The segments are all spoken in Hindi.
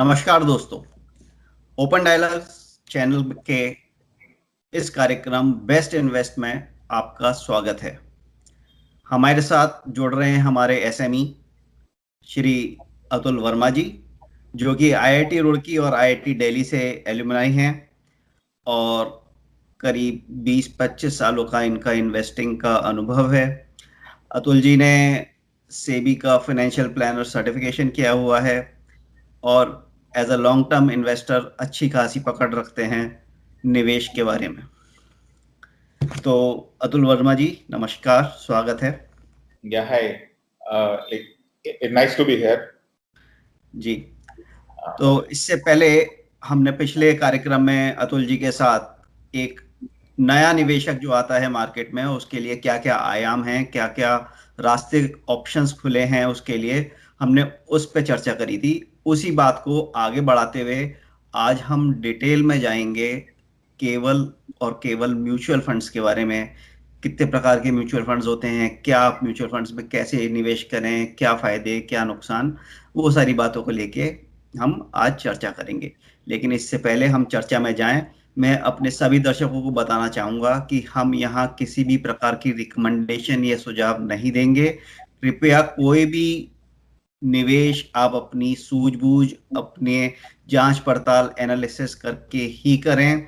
नमस्कार दोस्तों। ओपन डायलॉग चैनल के इस कार्यक्रम बेस्ट इन्वेस्ट में आपका स्वागत है। हमारे साथ जुड़ रहे हैं हमारे एसएमई श्री अतुल वर्मा जी, जो कि आईआईटी रुड़की और आईआईटी दिल्ली से एलुमनाई हैं और करीब 20-25 सालों का इनका इन्वेस्टिंग का अनुभव है। अतुल जी ने सेबी का फाइनेंशियल प्लानर सर्टिफिकेशन किया हुआ है और as a long term investor अच्छी खासी पकड़ रखते हैं निवेश के बारे में। तो अतुल वर्मा जी, नमस्कार, स्वागत है। Yeah, hi. Nice to be here. जी, तो इससे पहले हमने पिछले कार्यक्रम में अतुल जी के साथ एक नया निवेशक जो आता है मार्केट में उसके लिए क्या क्या आयाम हैं, क्या क्या रास्ते ऑप्शंस खुले हैं, उसके लिए हमने उस पर चर्चा करी थी। उसी बात को आगे बढ़ाते हुए आज हम डिटेल में जाएंगे केवल और केवल म्यूचुअल फंड्स के बारे में। कितने प्रकार के म्यूचुअल फंड्स होते हैं, क्या आप म्यूचुअल फंड्स में कैसे निवेश करें, क्या फायदे क्या नुकसान, वो सारी बातों को लेके हम आज चर्चा करेंगे। लेकिन इससे पहले हम चर्चा में जाएं, मैं अपने सभी दर्शकों को बताना चाहूंगा कि हम यहाँ किसी भी प्रकार की रिकमेंडेशन या सुझाव नहीं देंगे। कृपया कोई भी निवेश आप अपनी सूझबूझ, अपने जांच पड़ताल एनालिसिस करके ही करें।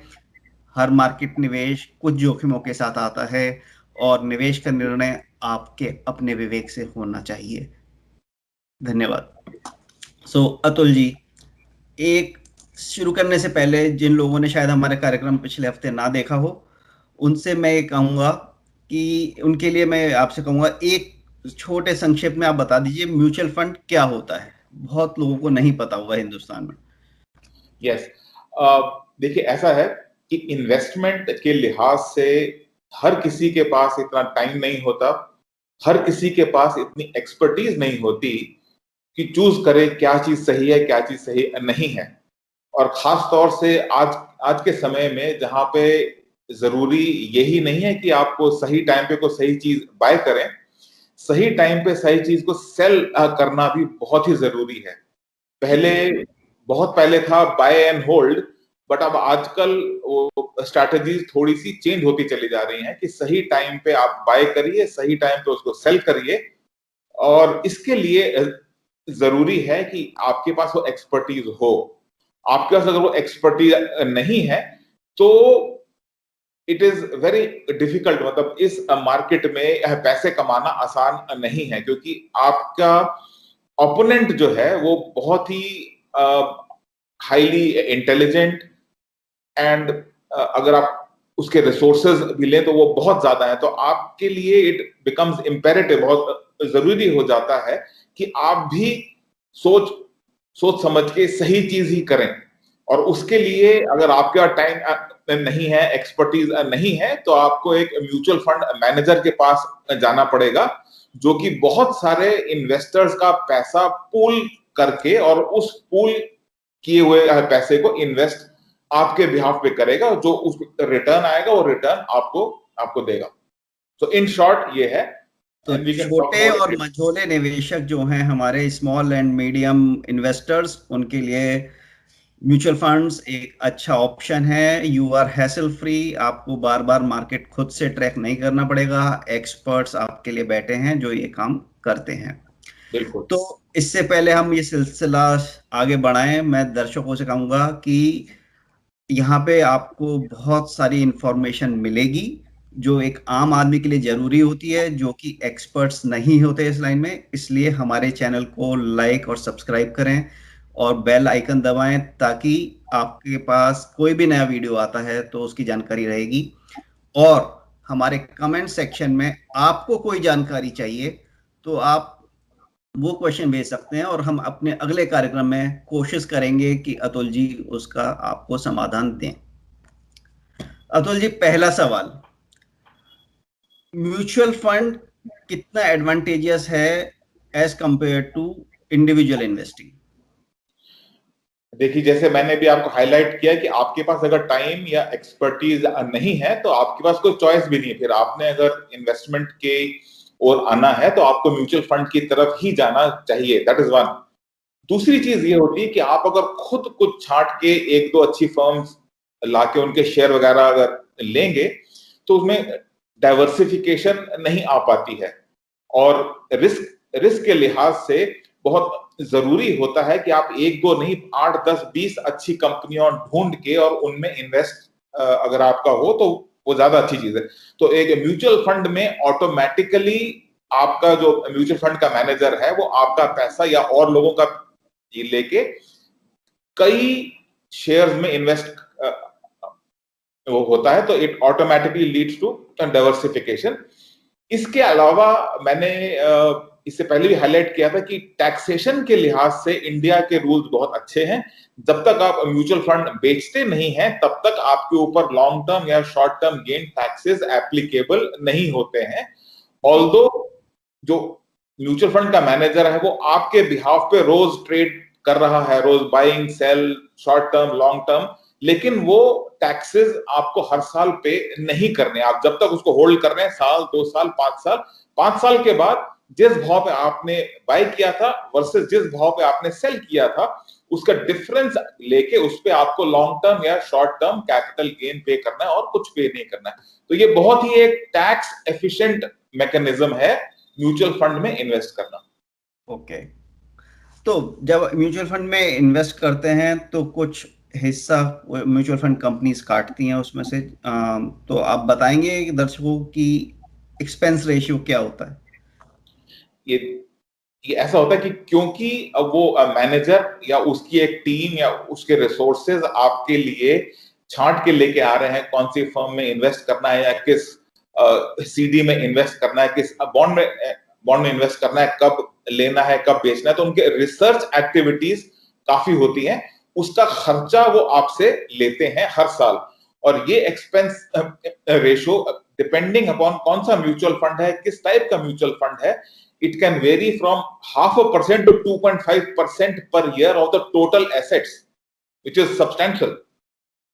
हर मार्केट निवेश कुछ जोखिमों के साथ आता है और निवेश का निर्णय आपके अपने विवेक से होना चाहिए। धन्यवाद। अतुल जी, एक शुरू करने से पहले जिन लोगों ने शायद हमारे कार्यक्रम पिछले हफ्ते ना देखा हो, उनसे मैं कहूंगा कि उनके लिए मैं आपसे कहूंगा एक छोटे संक्षेप में आप बता दीजिए म्यूचुअल फंड क्या होता है। बहुत लोगों को नहीं पता होगा हिंदुस्तान में। यस, देखिए ऐसा है कि इन्वेस्टमेंट के लिहाज से हर किसी के पास इतना टाइम नहीं होता, हर किसी के पास इतनी एक्सपर्टीज नहीं होती कि चूज करे क्या चीज सही है क्या चीज सही नहीं है। और खास तौर से आज आज के समय में जहां पे जरूरी यही नहीं है कि आपको सही टाइम पे कोई सही चीज बाय करें, सही टाइम पे सही चीज को सेल करना भी बहुत ही जरूरी है। पहले बहुत पहले था बाय एंड होल्ड, बट अब आजकल वो स्ट्रैटेजीज थोड़ी सी चेंज होती चली जा रही हैं कि सही टाइम पे आप बाय करिए, सही टाइम पे उसको सेल करिए। और इसके लिए जरूरी है कि आपके पास वो एक्सपर्टीज हो। आपके पास अगर वो एक्सपर्टीज नहीं है तो इट इज वेरी डिफिकल्ट, मतलब इस मार्केट में पैसे कमाना आसान नहीं है, क्योंकि आपका ओपोनेंट जो है वो बहुत ही हाईली इंटेलिजेंट एंड अगर आप उसके रिसोर्सेज भी लें तो वो बहुत ज्यादा है। तो आपके लिए इट बिकम्स इम्पेरेटिव, बहुत जरूरी हो जाता है कि आप भी सोच सोच समझ के सही चीज ही करें। और उसके लिए अगर आपके टाइम नहीं है, एक्सपर्टीज नहीं है, तो आपको एक म्यूचुअल फंड मैनेजर के पास जाना पड़ेगा, जो कि बहुत सारे इन्वेस्टर्स का पैसा पूल करके और उस पूल किए हुए पैसे को इन्वेस्ट आपके बिहाफ पे करेगा। जो उस रिटर्न आएगा वो रिटर्न आपको आपको देगा। तो इन शॉर्ट ये है। तो छोटे और मझोले निवेशक जो हैं, हमारे स्मॉल एंड मीडियम इन्वेस्टर्स, उनके लिए म्यूचुअल फंड्स एक अच्छा ऑप्शन है। यू आर हैसल फ्री, आपको बार बार मार्केट खुद से ट्रैक नहीं करना पड़ेगा। एक्सपर्ट्स आपके लिए बैठे हैं जो ये काम करते हैं। बिल्कुल। तो इससे पहले हम ये सिलसिला आगे बढ़ाएं, मैं दर्शकों से कहूंगा कि यहाँ पे आपको बहुत सारी इंफॉर्मेशन मिलेगी जो एक आम आदमी के लिए जरूरी होती है, जो कि एक्सपर्ट्स नहीं होते इस लाइन में। इसलिए हमारे चैनल को लाइक और सब्सक्राइब करें और बेल आइकन दबाएं, ताकि आपके पास कोई भी नया वीडियो आता है तो उसकी जानकारी रहेगी। और हमारे कमेंट सेक्शन में आपको कोई जानकारी चाहिए तो आप वो क्वेश्चन भेज सकते हैं और हम अपने अगले कार्यक्रम में कोशिश करेंगे कि अतुल जी उसका आपको समाधान दें। अतुल जी, पहला सवाल, म्यूचुअल फंड कितना एडवांटेजियस है as compare to individual investing? देखिए, जैसे मैंने भी आपको हाईलाइट किया कि आपके पास अगर टाइम या एक्सपर्टीज नहीं है तो आपके पास कोई चॉइस भी नहीं है। फिर आपने अगर इन्वेस्टमेंट के और आना है तो आपको म्यूचुअल फंड की तरफ ही जाना चाहिए। That is one. दूसरी चीज ये होती है कि आप अगर खुद कुछ छांट के एक दो अच्छी फर्म्स लाके उनके शेयर वगैरह अगर लेंगे तो उसमें डाइवर्सिफिकेशन नहीं आ पाती है, और रिस्क रिस्क के लिहाज से बहुत जरूरी होता है कि आप एक दो नहीं 8 10 20 अच्छी कंपनियां ढूंढ के और उनमें इन्वेस्ट अगर आपका हो तो वो ज्यादा अच्छी चीज है। तो एक म्यूचुअल फंड में ऑटोमेटिकली आपका जो म्यूचुअल फंड का मैनेजर है वो आपका पैसा या और लोगों का ये लेके कई शेयर्स में इन्वेस्ट वो होता है, तो it automatically leads to diversification. इसके अलावा मैंने इससे पहले भी हाईलाइट किया था कि टैक्सेशन के लिहाज से इंडिया के रूल्स बहुत अच्छे हैं। जब तक आप म्यूचुअल फंड बेचते नहीं हैं तब तक आपके ऊपर लॉन्ग टर्म या short term gain taxes applicable नहीं होते हैं। ऑल्दो जो म्यूचुअल फंड का मैनेजर है वो आपके बिहाफ पे रोज ट्रेड कर रहा है, रोज buying sell short term long term, लेकिन वो टैक्सेस आपको हर साल पे नहीं करने। आप जब तक उसको होल्ड कर रहे हैं, साल 2 साल 5 साल, 5 साल के बाद जिस भाव पे आपने बाय किया था वर्सेस जिस भाव पे आपने सेल किया था उसका डिफरेंस लेके उस पे आपको लॉन्ग टर्म या शॉर्ट टर्म कैपिटल गेन पे करना है और कुछ पे नहीं करना है। तो ये बहुत ही एक टैक्स एफिशिएंट मैकेनिज्म है म्यूचुअल फंड में इन्वेस्ट करना। ओके। तो जब म्यूचुअल फंड में इन्वेस्ट करते हैं तो कुछ हिस्सा म्यूचुअल फंड कंपनीज काटती हैं उसमें से, तो आप बताएंगे कि दर्शकों की एक्सपेंस रेशियो क्या होता है? ये ये ऐसा होता है कि क्योंकि अब वो मैनेजर या उसकी एक टीम या उसके रिसोर्सेज आपके लिए छांट के लेके आ रहे हैं कौन सी फर्म में इन्वेस्ट करना है या किस सीडी में इन्वेस्ट करना है, किस बॉन्ड में इन्वेस्ट करना है, कब लेना है कब बेचना है, तो उनके रिसर्च एक्टिविटीज काफी होती हैं। उसका खर्चा वो आपसे लेते हैं हर साल, और ये एक्सपेंस रेशो डिपेंडिंग अपॉन कौन सा म्यूचुअल फंड है, किस टाइप का म्यूचुअल फंड है, it can vary from 0.5% to 2.5% per year of the total assets, which is substantial.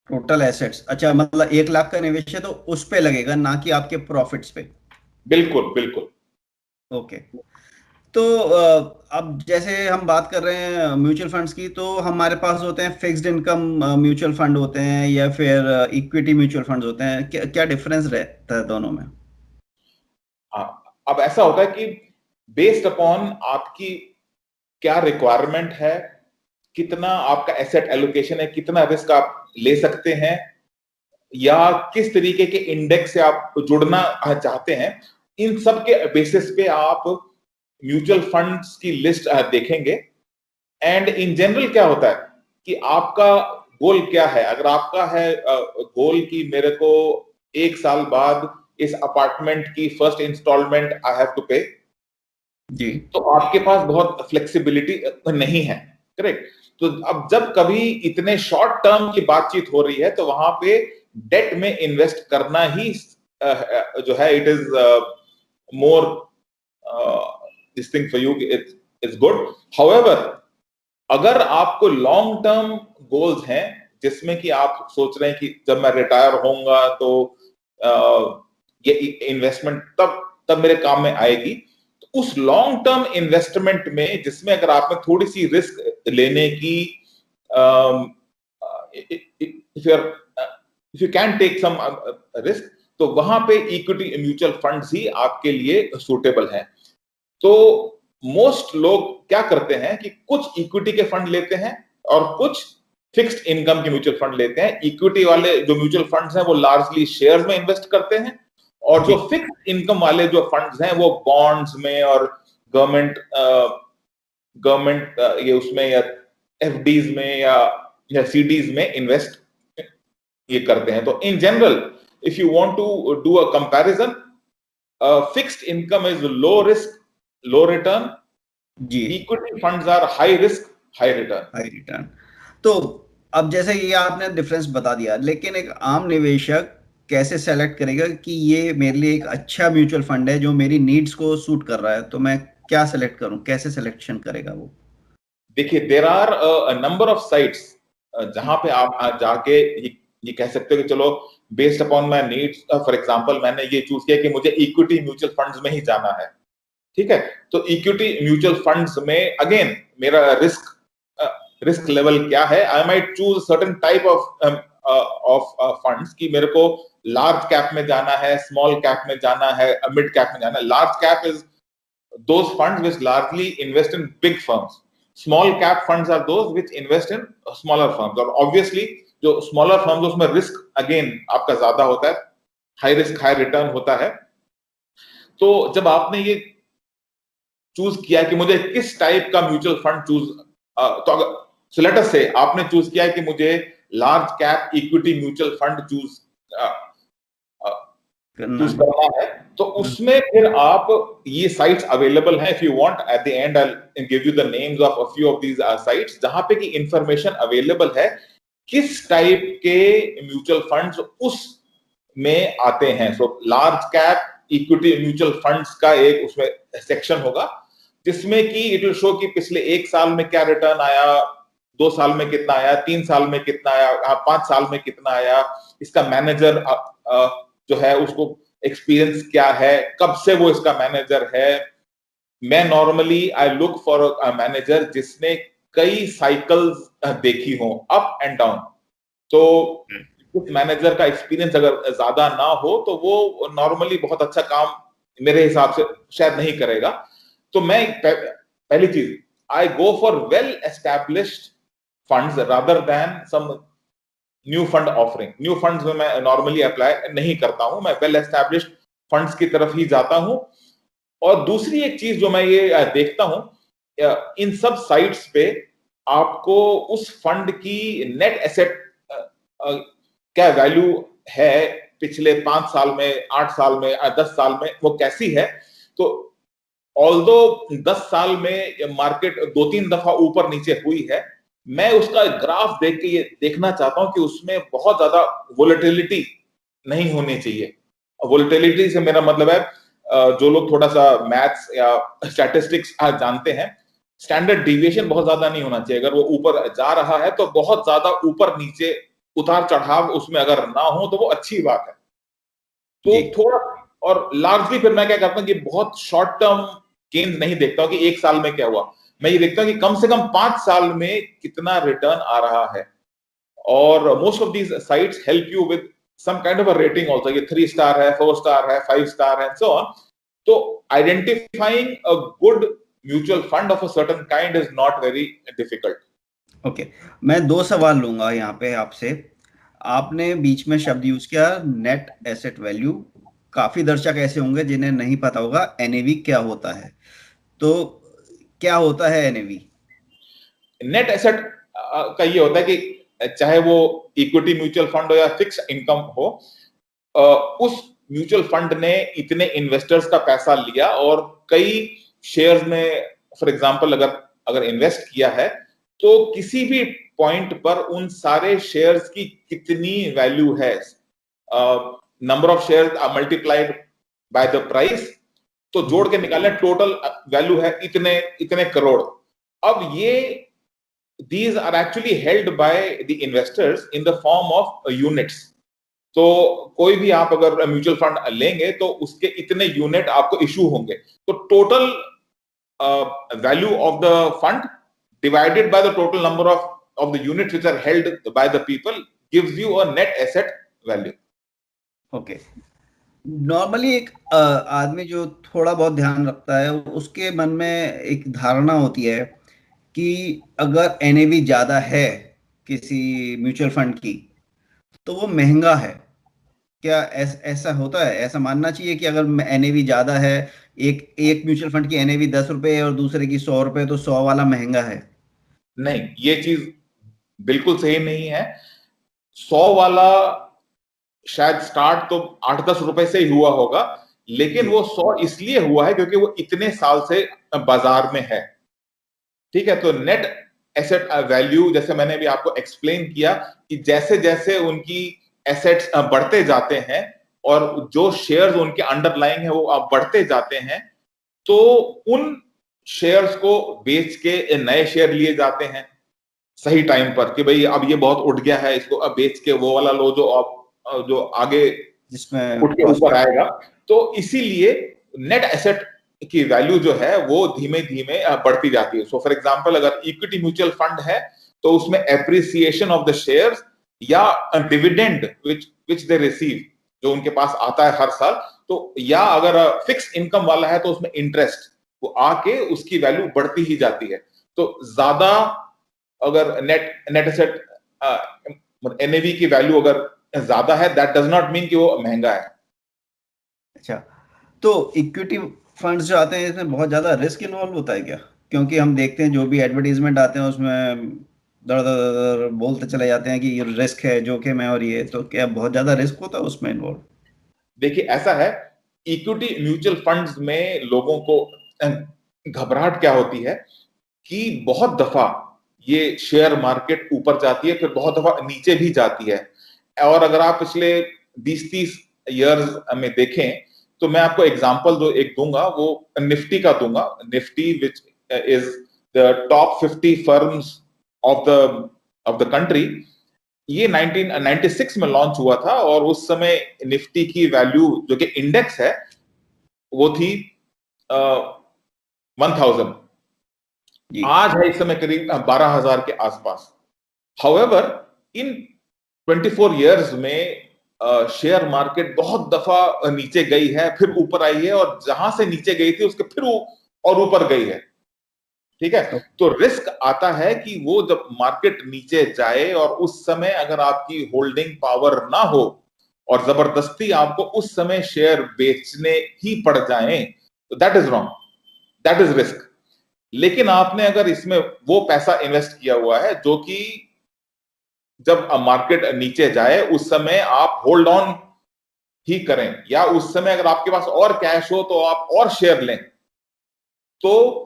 Total assets, अच्छा, मतलब 1 लाख का निवेश है तो उस पे लगेगा, ना कि आपके प्रॉफिट्स पे? बिल्कुल बिल्कुल। ओके। तो अब जैसे हम बात कर रहे हैं म्यूचुअल फंड्स की, तो हमारे पास होते हैं फिक्स्ड इनकम म्यूचुअल फंड होते हैं या फिर इक्विटी म्यूचुअल फंड्स होते हैं, क्या डिफरेंस रहता है दोनों में? अब ऐसा होता है कि बेस्ड अपॉन आपकी क्या रिक्वायरमेंट है, कितना आपका एसेट एलोकेशन है, कितना रिस्क आप ले सकते हैं, या किस तरीके के इंडेक्स से आप जुड़ना चाहते हैं, इन सब के बेसिस पे आप म्यूचुअल फंड्स की लिस्ट देखेंगे। एंड इन जनरल क्या होता है कि आपका गोल क्या है। अगर आपका है गोल कि मेरे को 1 साल बाद इस अपार्टमेंट की first installment I have to pay, जी। तो आपके पास बहुत फ्लेक्सिबिलिटी नहीं है, करेक्ट। तो अब जब कभी इतने शॉर्ट टर्म की बातचीत हो रही है तो वहां पे डेट में इन्वेस्ट करना ही जो है it is more this thing for you, it is good. However अगर आपको लॉन्ग टर्म गोल्स हैं जिसमें कि आप सोच रहे हैं कि जब मैं रिटायर होऊंगा तो ये इन्वेस्टमेंट तब तब मेरे काम में आएगी, तो उस लॉन्ग टर्म इन्वेस्टमेंट में जिसमें अगर आप में थोड़ी सी रिस्क लेने की if you can take some risk, तो वहां पे इक्विटी म्यूचुअल फंड्स ही आपके लिए सूटेबल हैं। तो मोस्ट लोग क्या करते हैं कि कुछ इक्विटी के फंड लेते हैं और कुछ फिक्स्ड इनकम के म्यूचुअल फंड लेते हैं। इक्विटी वाले जो म्यूचुअल फंड्स हैं वो लार्जली शेयर्स में इन्वेस्ट करते हैं, और जो फिक्स्ड इनकम वाले जो फंड्स हैं वो बॉन्ड्स में और गवर्नमेंट गवर्नमेंट ये उसमें या एफडीज में या सीडीज में इन्वेस्ट ये करते हैं। तो in general if you want to do a comparison, fixed income is low risk low return, जी। Equity funds are high risk high return. High return. तो अब जैसे ये आपने डिफरेंस बता दिया, लेकिन एक आम निवेशक कैसे सेलेक्ट करेगा कि ये मेरे लिए एक अच्छा म्यूचुअल फंड है जो मेरी नीड्स को सूट कर रहा है, तो मैं क्या सेलेक्ट करूं, कैसे सिलेक्शन करेगा वो? देखिए there are number of sites जहां पे आप जाके ये कह सकते हो कि चलो based upon my needs, for example मैंने ये चूज किया कि मुझे इक्विटी म्यूचुअल फंड्स में ही जाना है, ठीक है। तो इक्विटी म्यूचुअल फंड्स में अगेन मेरा रिस्क रिस्क लेवल क्या है, I might choose certain type of funds कि मेरे को लार्ज कैप में जाना है, स्मॉल कैप में जाना है, मिड कैप में जाना है. Large cap is those funds which largely invest in big firms. Small cap funds are those which invest in smaller firms. और obviously जो smaller firms उसमें risk again आपका ज्यादा होता है, high risk high return होता है. तो जब आपने ये चूज किया कि मुझे किस टाइप का म्यूचुअल फंड चूज, तो अगर so let us say आपने चूज किया कि मुझे large cap equity mutual fund choose करना है, तो उसमें फिर आप ये साइट्स अवेलेबल हैं. If you want at the and I give you the names of a few of these sites जहां पे की इंफॉर्मेशन अवेलेबल है किस टाइप के म्यूचुअल फंड्स उस में आते हैं. So large cap equity mutual funds का एक उसमें सेक्शन होगा जिसमें कि इट विल शो कि पिछले 1 साल में क्या रिटर्न आया, 2 साल में कितना आया, 3 साल में कितना आया, 5 साल में कितना आया, इसका मैनेजर जो है उसको एक्सपीरियंस क्या है, कब से वो इसका मैनेजर है. मैं normally I look for a manager जिसने कई साइकिल्स देखी हो अप एंड डाउन. तो उस मैनेजर का एक्सपीरियंस अगर ज्यादा ना हो तो वो नॉर्मली बहुत अच्छा काम मेरे हिसाब से शायद नहीं करेगा. तो मैं पहली चीज I go for well established funds rather than some new fund offering. New funds में मैं नॉर्मली अप्लाई नहीं करता हूं, मैं वेल एस्टैब्लिश्ड फंड्स की तरफ ही जाता हूं. और दूसरी एक चीज जो मैं ये देखता हूं, इन सब साइट्स पे आपको उस फंड की नेट एसेट क्या वैल्यू है पिछले 5 साल में, 8 साल में, 10 साल में वो कैसी है. तो ऑल्दो 10 साल में मार्केट 2-3 दफा ऊपर नीचे हुई है, मैं उसका ग्राफ देख के ये देखना चाहता हूं कि उसमें बहुत ज्यादा वोलेटिलिटी नहीं होनी चाहिए. वोलेटिलिटी से मेरा मतलब है जो लोग थोड़ा सा मैथ्स या स्टैटिस्टिक्स जानते हैं, स्टैंडर्ड डिविएशन बहुत ज्यादा नहीं होना चाहिए. अगर वो ऊपर जा रहा है तो बहुत ज्यादा ऊपर नीचे उतार चढ़ाव उसमें अगर ना हो तो वो अच्छी बात है. तो थोड़ा और लार्जली फिर मैं क्या करता हूँ कि बहुत शॉर्ट टर्म गेन्स नहीं देखता हूँ कि 1 साल में क्या हुआ, मैं ये देखता हूँ कि कम से कम 5 साल में कितना रिटर्न आ रहा है. और most of these sites help you with some kind of a rating also, ये 3 स्टार है, 4 स्टार है, 5 स्टार है, सो ऑन. तो identifying a good mutual fund of a certain kind is not very difficult. Okay, मैं 2 सवाल लूंगा यहाँ पे आपसे. आपने बीच में शब्द यूज किया नेट एसेट वैल्यू. काफी दर्शक ऐसे होंगे जिन्हें नहीं पता होगा एनएवी क्या होता है. तो क्या होता है एनएवी? नेट एसेट का ये होता है कि चाहे वो इक्विटी म्यूचुअल फंड हो या फिक्स इनकम हो, उस म्यूचुअल फंड ने इतने इन्वेस्टर्स का पैसा लिया और कई शेयर्स में फॉर एग्जांपल अगर इन्वेस्ट किया है तो किसी भी पॉइंट पर उन सारे शेयर्स की कितनी वैल्यू है, number of shares multiplied by the price, तो जोड़ के निकालने टोटल वैल्यू है इतने इतने करोड़. अब ये these are actually held by the investors in the form of units. तो कोई भी आप अगर म्यूचुअल फंड लेंगे तो उसके इतने यूनिट आपको इशू होंगे. तो total value of the fund divided by the total number of the units which are held by the people gives you a net asset value. Okay, normally एक आदमी जो थोड़ा बहुत ध्यान रखता है उसके मन में एक धारणा होती है कि अगर एनएवी ज्यादा है किसी म्यूचुअल फंड की तो वो महंगा है. क्या ऐसा होता है? ऐसा मानना चाहिए कि अगर एनएवी ज्यादा है, एक एक म्यूचुअल फंड की एनएवी 10 रुपए है और दूसरे की 100 रुपए, तो 100 वाला महंगा है? नहीं, ये चीज बिल्कुल सही नहीं है. 100 वाला शायद स्टार्ट तो 8-10 रुपए से ही हुआ होगा, लेकिन वो 100 इसलिए हुआ है क्योंकि वो इतने साल से बाजार में है. ठीक है, तो नेट एसेट वैल्यू जैसे मैंने भी आपको एक्सप्लेन किया कि जैसे जैसे उनकी एसेट्स बढ़ते जाते हैं और जो शेयर्स उनके अंडरलाइंग है वो बढ़ते जाते हैं, तो उन शेयर्स को बेच के नए शेयर लिए जाते हैं सही टाइम पर कि भाई अब ये बहुत उठ गया है, इसको अब बेच के वो वाला लो जो आगे जिसमें उठ के ऊपर आएगा. तो इसीलिए नेट एसेट की वैल्यू जो है वो धीमे धीमे बढ़ती जाती है. सो फॉर एग्जांपल अगर इक्विटी म्यूचुअल फंड है तो उसमें एप्रिसिएशन ऑफ द शेयर्स या डिविडेंड विच दे रिसीव, जो उनके पास आता है हर साल, तो या अगर फिक्स इनकम वाला है तो उसमें इंटरेस्ट वो आके उसकी वैल्यू बढ़ती ही जाती है। तो ज्यादा अगर नेट एसेट एनएवी की वैल्यू अगर ज्यादा है, दैट डज नॉट मीन कि वो महंगा है। अच्छा, तो इक्विटी फंड्स जो आते हैं इसमें बहुत ज्यादा रिस्क इन्वॉल्व होता है क्या? क्योंकि हम देखते हैं जो भी एडवर्टीजमेंट आते हैं उसमें दर दर दर दर बोलते चले जाते हैं कि ये रिस्क है, जोखिम है, और ये तो क्या बहुत ज्यादा रिस्क होता है उसमें इन्वॉल्व? देखिए ऐसा है, इक्विटी म्यूचुअल फंड्स में लोगों को घबराहट क्या होती है कि बहुत दफा ये शेयर मार्केट ऊपर जाती है, फिर बहुत दफा नीचे भी जाती है। और अगर आप पिछले 20-30 इयर्स में देखें तो मैं आपको एग्जांपल एक दूंगा, वो निफ्टी का दूंगा। Nifty which is the top 50 firms of the country. ये 1996 में लॉन्च हुआ था और उस समय निफ्टी की वैल्यू जो कि इंडेक्स है वो थी 1000। जी। आज है इस समय करीब 12,000 के आसपास। हाउएवर इन 24 इयर्स में शेयर मार्केट बहुत दफा नीचे गई है, फिर ऊपर आई है, और जहां से नीचे गई थी उसके फिर और ऊपर गई है। ठीक है, तो तो रिस्क आता है कि वो जब मार्केट नीचे जाए और उस समय अगर आपकी होल्डिंग पावर ना हो और जबरदस्ती आपको उस समय शेयर बेचने ही पड़ जाए, तो that is wrong, that is risk. लेकिन आपने अगर इसमें वो पैसा इन्वेस्ट किया हुआ है जो कि जब मार्केट नीचे जाए उस समय आप होल्ड ऑन ही करें, या उस समय अगर आपके पास और कैश हो तो आप और शेयर लें, तो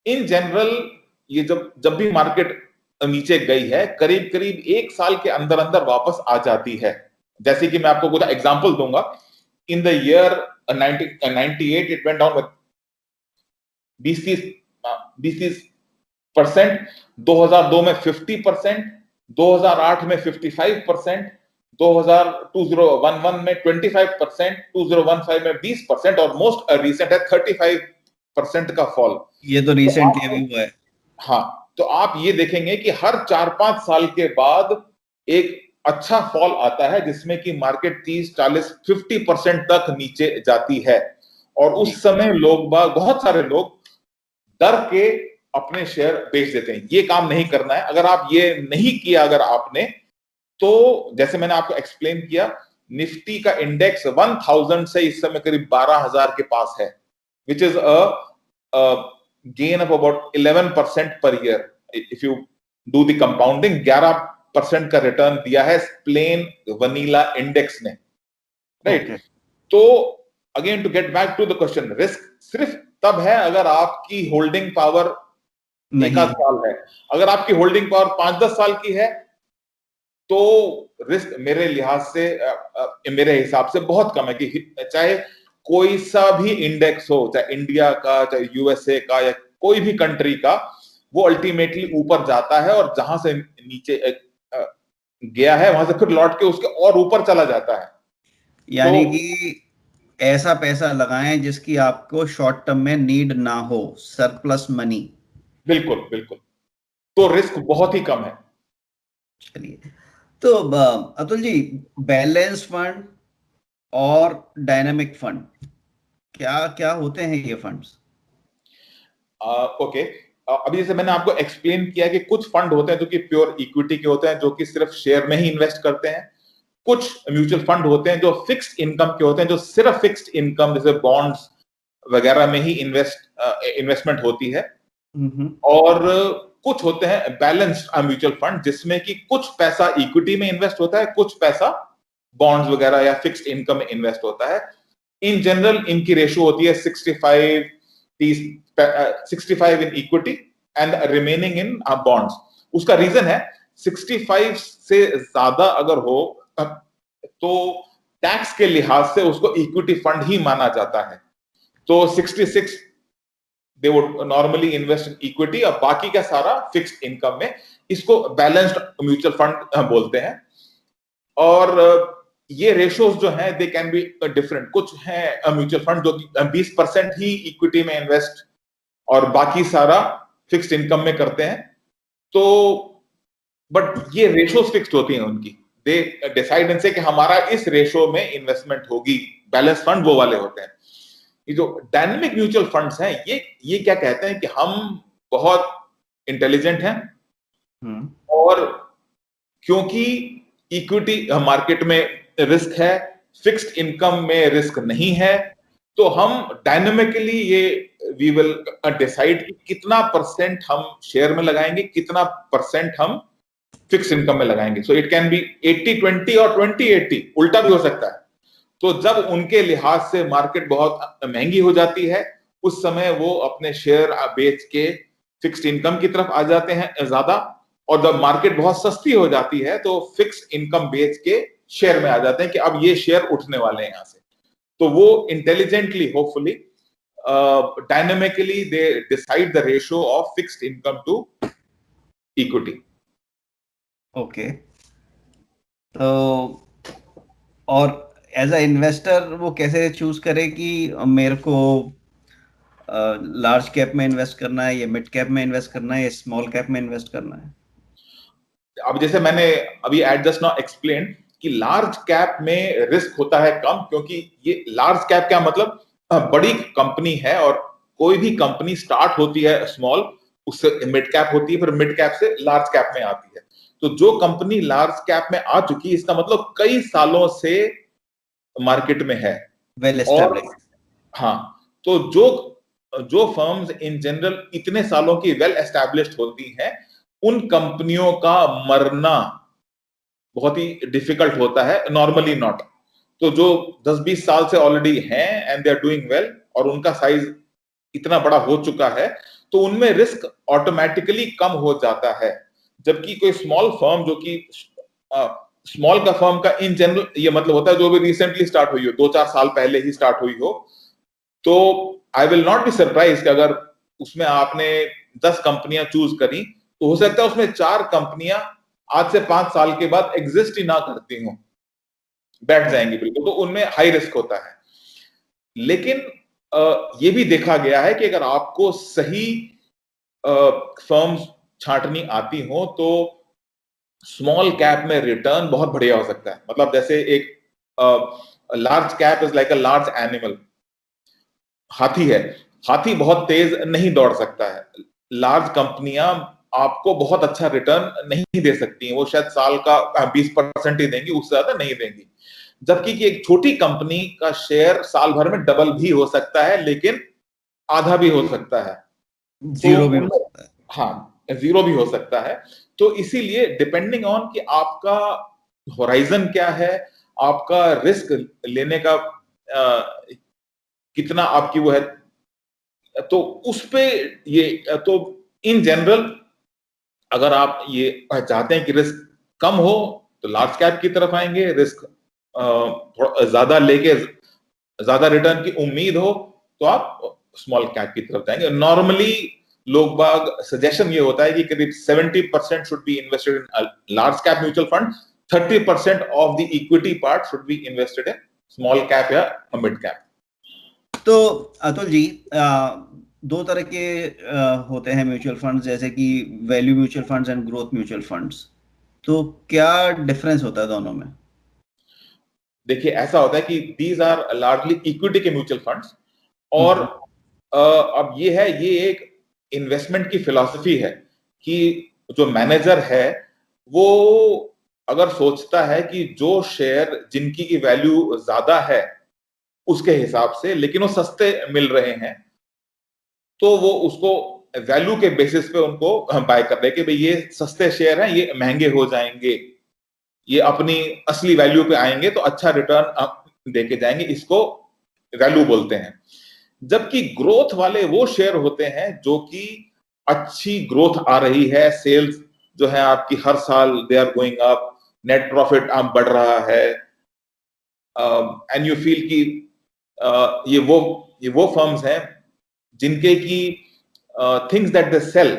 इन जनरल ये जब जब भी मार्केट नीचे गई है करीब करीब 1 साल के अंदर अंदर वापस आ जाती है। जैसे कि मैं आपको कुछ एग्जांपल दूंगा। In the year 98 it went down 20-30% 2002 में 50%, 2008 में 55%, 2011 में 25%, 2015 में 20%, और मोस्ट रिसेंट है 35% का फॉल। ये तो तो रिसेंटली आप, अभी हुआ है। हाँ, तो आप ये देखेंगे कि हर 4-5 साल के बाद एक अच्छा फॉल आता है जिसमें कि मार्केट 30-40-50% तक नीचे जाती है। और जी। उस समय लोग बहुत सारे लोग डर के अपने शेयर बेच देते हैं। ये काम नहीं करना है। अगर आप ये नहीं किया अगर आपने, तो जैसे मैंने आपको एक्सप्लेन किया, निफ्टी का इंडेक्स 1000 से इस समय करीब 12,000 के पास है, which is a gain of about 11% per year. If you do the compounding, 11% का रिटर्न दिया है प्लेन वनीला इंडेक्स ने, राइट? ओके। तो again to get back to the question, risk सिर्फ तब है अगर आपकी होल्डिंग पावर एक नहीं आध है। साल है। अगर आपकी होल्डिंग पावर 5-10 साल की है तो रिस्क मेरे लिहाज से मेरे हिसाब से बहुत कम है। कि चाहे कोई सा भी इंडेक्स हो, चाहे इंडिया का, चाहे यूएसए का, या कोई भी कंट्री का, वो अल्टीमेटली ऊपर जाता है और जहां से नीचे गया है वहां से फिर लौट के उसके और ऊपर चला जाता है। तो यानी कि ऐसा पैसा लगाएं जिसकी आपको शॉर्ट टर्म में नीड ना हो, सरप्लस मनी। बिल्कुल बिल्कुल, तो रिस्क बहुत ही कम है। चलिए, तो अतुल जी, बैलेंस फंड और डायनामिक फंड क्या क्या होते हैं ये फंड्स? ओके, अभी जैसे मैंने आपको एक्सप्लेन किया कि कुछ फंड होते हैं जो कि प्योर इक्विटी के होते हैं, जो कि सिर्फ शेयर में ही इन्वेस्ट करते हैं। कुछ म्यूचुअल फंड होते हैं जो फिक्स्ड इनकम के होते हैं, जो सिर्फ फिक्स्ड इनकम जैसे बॉन्ड्स वगैरह में ही इन्वेस्टमेंट होती है। हम्म। और कुछ होते हैं बैलेंस्ड म्यूचुअल फंड जिसमें कि कुछ पैसा इक्विटी में इन्वेस्ट होता है, कुछ पैसा बॉन्ड्स वगैरह या फिक्स्ड इनकम में इन्वेस्ट होता है। इन जनरल इनकी रेशो होती है 65 in equity and remaining in bonds. उसका रीजन है 65 से ज्यादा अगर हो तो टैक्स के लिहाज से उसको इक्विटी फंड ही माना जाता है। तो 66 they would normally invest in equity और बाकी का सारा फिक्स्ड इनकम में। इसको बैलेंस्ड म्यूचुअल फंड बोलते हैं। और ये रेशोज जो हैं दे कैन बी डिफरेंट। कुछ हैं म्यूचुअल फंड जो कि 20% ही इक्विटी में इन्वेस्ट और बाकी सारा फिक्स्ड इनकम में करते हैं। तो बट ये रेशोज फिक्स्ड होती हैं उनकी, दे डिसाइड इनसे कि हमारा इस रेशो में इन्वेस्टमेंट होगी, बैलेंस फंड वो वाले होते हैं। ये जो डायनेमिक म्यूचुअल फंड्स हैं, ये क्या कहते हैं कि हम बहुत इंटेलिजेंट हैं, और क्योंकि इक्विटी मार्केट में रिस्क है, फिक्स्ड इनकम में रिस्क नहीं है, तो हम डायनेमिकली ये वी विल डिसाइड कि कितना परसेंट हम शेयर में लगाएंगे, कितना परसेंट हम फिक्स इनकम में लगाएंगे। सो इट कैन बी 80-20 और 20-80, उल्टा भी हो सकता है। तो जब उनके लिहाज से मार्केट बहुत महंगी हो जाती है, उस समय वो अपने शेयर बेच के फिक्स्ड इनकम की तरफ आ जाते हैं ज्यादा, और जब मार्केट बहुत सस्ती हो जाती है तो फिक्स्ड इनकम बेच के शेयर में आ जाते हैं कि अब ये शेयर उठने वाले हैं यहां से। तो वो intelligently, hopefully, dynamically they decide the ratio of fixed income to equity. Okay, तो और एज अ इन्वेस्टर वो कैसे चूज करे कि मेरे को लार्ज कैप में इन्वेस्ट करना है, या मिड कैप में इन्वेस्ट करना है, या स्मॉल कैप में इन्वेस्ट करना है? अब जैसे मैंने अभी एट जस्ट नाउ एक्सप्लेन कि लार्ज कैप में रिस्क होता है कम, क्योंकि ये लार्ज कैप क्या मतलब, बड़ी कंपनी है, और कोई भी कंपनी स्टार्ट होती है स्मॉल, उससे मिड कैप होती है, फिर मिड कैप से लार्ज कैप में आती है। तो जो कंपनी लार्ज कैप में आ चुकी है, इसका मतलब कई सालों से मार्केट में है, वेल और एस्टेब्लिश्ड। हाँ, तो जो जो फर्म्स इन जनरल इतने सालों की वेल एस्टैब्लिश्ड होती हैं, उन कंपनियों का मरना बहुत ही डिफिकल्ट होता है, नॉर्मली नॉट। तो जो 10-20 साल से ऑलरेडी हैं and they are doing well, और उनका साइज इतना बड़ा हो चुका है, तो उनमें रिस्क ऑटोमेटिकली कम हो जाता है। जबकि कोई स्मॉल फर्म, जो कि स्मॉल का फर्म का इन जनरल ये मतलब होता है जो भी रिसेंटली स्टार्ट हुई हो, 2-4 साल पहले ही स्टार्ट हुई हो, तो I will not be surprise कि अगर उसमें आपने 10 कंपनियां चूज करी, तो हो सकता है उसमें 4 कंपनियां आज से 5 साल के बाद एग्जिस्ट ही ना करती हो, बैठ जाएंगी बिल्कुल, तो उनमें हाई रिस्क होता है। लेकिन ये भी देखा गया है कि अगर आपको सही फर्म्स छांटनी आती हो, तो स्मॉल कैप में रिटर्न बहुत बढ़िया हो सकता है। मतलब जैसे एक large cap is like a large animal, हाथी है, हाथी बहुत तेज नहीं दौड़ सकता है। लार्ज कंपनियां आपको बहुत अच्छा रिटर्न नहीं दे सकती, वो शायद साल का 20% ही देंगी, उससे ज्यादा नहीं देंगी। जबकि कि एक छोटी कंपनी का शेयर साल भर में डबल भी हो सकता है, लेकिन आधा भी हो सकता है। तो जीरो भी हो उनमें, सकता है। हाँ, जीरो भी हो सकता है। तो इसीलिए डिपेंडिंग ऑन कि आपका होराइजन क्या है, आपका रिस्क लेने का कितना आपकी वो है, तो उस पे ये, तो इन जनरल अगर आप ये चाहते हैं कि रिस्क कम हो, तो लार्ज कैप की तरफ आएंगे। रिस्क थोड़ा ज्यादा लेके ज्यादा रिटर्न की उम्मीद हो, तो आप स्मॉल कैप की तरफ जाएंगे। नॉर्मली लोग बाग सजेशन ये होता है कि करीब 70% should be invested in large cap mutual fund, 30% of the equity part should be invested in small cap या मिड कैप। तो अतुल जी, दो तरह के होते हैं म्यूचुअल फंड्स, जैसे कि value mutual funds and growth mutual funds. तो क्या डिफरेंस होता है दोनों में? देखिए, ऐसा होता है कि दीज आर लार्जली इक्विटी के म्यूचुअल फंड्स, और हम्म। अब ये एक इन्वेस्टमेंट की फिलॉसफी है कि जो मैनेजर है, वो अगर सोचता है कि जो शेयर जिनकी की वैल्यू ज्यादा है उसके हिसाब से, लेकिन वो सस्ते मिल रहे हैं, तो वो उसको वैल्यू के बेसिस पे उनको बाय कर रहे हैं कि भाई ये सस्ते शेयर हैं, ये महंगे हो जाएंगे, ये अपनी असली वैल्यू पे आएंगे तो अच्छा रिटर्न देके जाएंगे, इसको वैल्यू बोलते हैं। जबकि ग्रोथ वाले वो शेयर होते हैं जो कि अच्छी ग्रोथ आ रही है, सेल्स जो है आपकी हर साल they are going up, net profit आप बढ़ रहा है, एंड यू फील कि ये वो फर्म्स हैं जिनके की थिंग्स दैट दे सेल,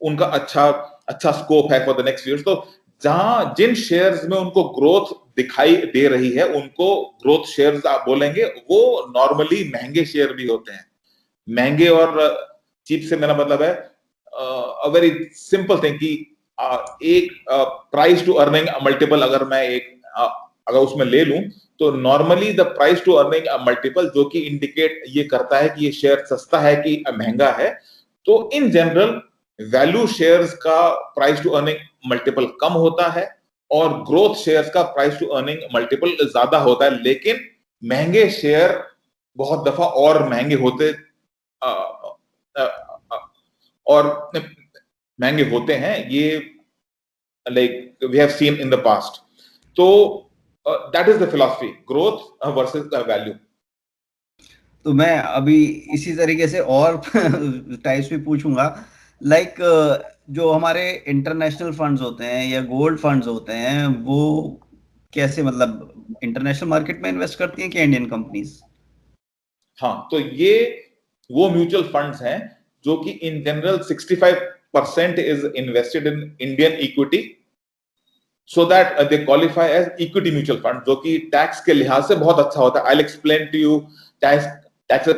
उनका अच्छा अच्छा स्कोप है फॉर द नेक्स्ट ईयर्स। तो जहां जिन शेयर्स में उनको ग्रोथ दिखाई दे रही है, उनको ग्रोथ शेयर्स आप बोलेंगे। वो नॉर्मली महंगे शेयर भी होते हैं। महंगे और चीप से मेरा मतलब है अ वेरी सिंपल थिंग कि एक प्राइस टू अर्निंग मल्टीपल अगर मैं अगर उसमें ले लूं, तो normally the price to earning multiple जो कि इंडिकेट ये करता है कि ये शेयर सस्ता है कि महंगा है, तो इन जनरल वैल्यू शेयर्स का प्राइस टू अर्निंग मल्टीपल कम होता है और ग्रोथ शेयर्स का प्राइस टू अर्निंग मल्टीपल ज्यादा होता है। लेकिन महंगे शेयर बहुत दफा और महंगे होते और महंगे होते हैं, ये like we have seen in the past. तो that is the philosophy, growth versus value. तो मैं अभी इसी तरीके से और टाइप्स भी पूछूंगा, लाइक जो हमारे इंटरनेशनल फंड्स होते हैं या गोल्ड फंड्स होते हैं, वो कैसे, मतलब इंटरनेशनल मार्केट में इन्वेस्ट करती हैं कि इंडियन कंपनीज? हाँ, तो ये वो म्यूचुअल फंड्स हैं जो कि in general 65% is invested in Indian equity, so that they qualify as equity mutual fund, जो कि टैक्स के लिहाज से बहुत अच्छा होता है। I will explain to you tax tax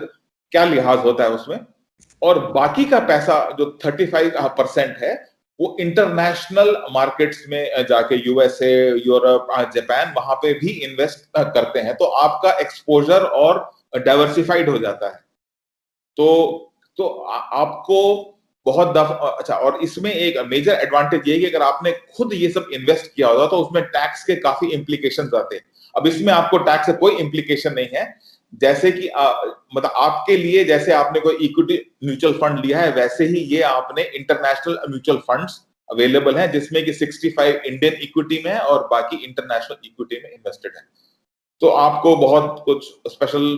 क्या लिहाज होता है उसमें। और बाकी का पैसा जो 35% है, वो इंटरनेशनल मार्केट्स में जाके यूएसए, यूरोप, जापान, वहां पे भी इन्वेस्ट करते हैं। तो आपका एक्सपोजर और डाइवर्सिफाइड हो जाता है। तो आपको बहुत अच्छा, और इसमें एक मेजर एडवांटेज ये है कि अगर आपने खुद ये सब इन्वेस्ट किया होगा तो उसमें टैक्स के काफी इंप्लीकेशंस आते हैं। अब इसमें आपको टैक्स से कोई इंप्लीकेशन नहीं है, जैसे कि मतलब आपके लिए जैसे आपने कोई इक्विटी म्यूचुअल फंड लिया है, वैसे ही ये आपने इंटरनेशनल म्यूचुअल फंड्स अवेलेबल हैं जिसमें कि 65 इंडियन इक्विटी में है और बाकी इंटरनेशनल इक्विटी में इन्वेस्टेड है। तो आपको बहुत कुछ स्पेशल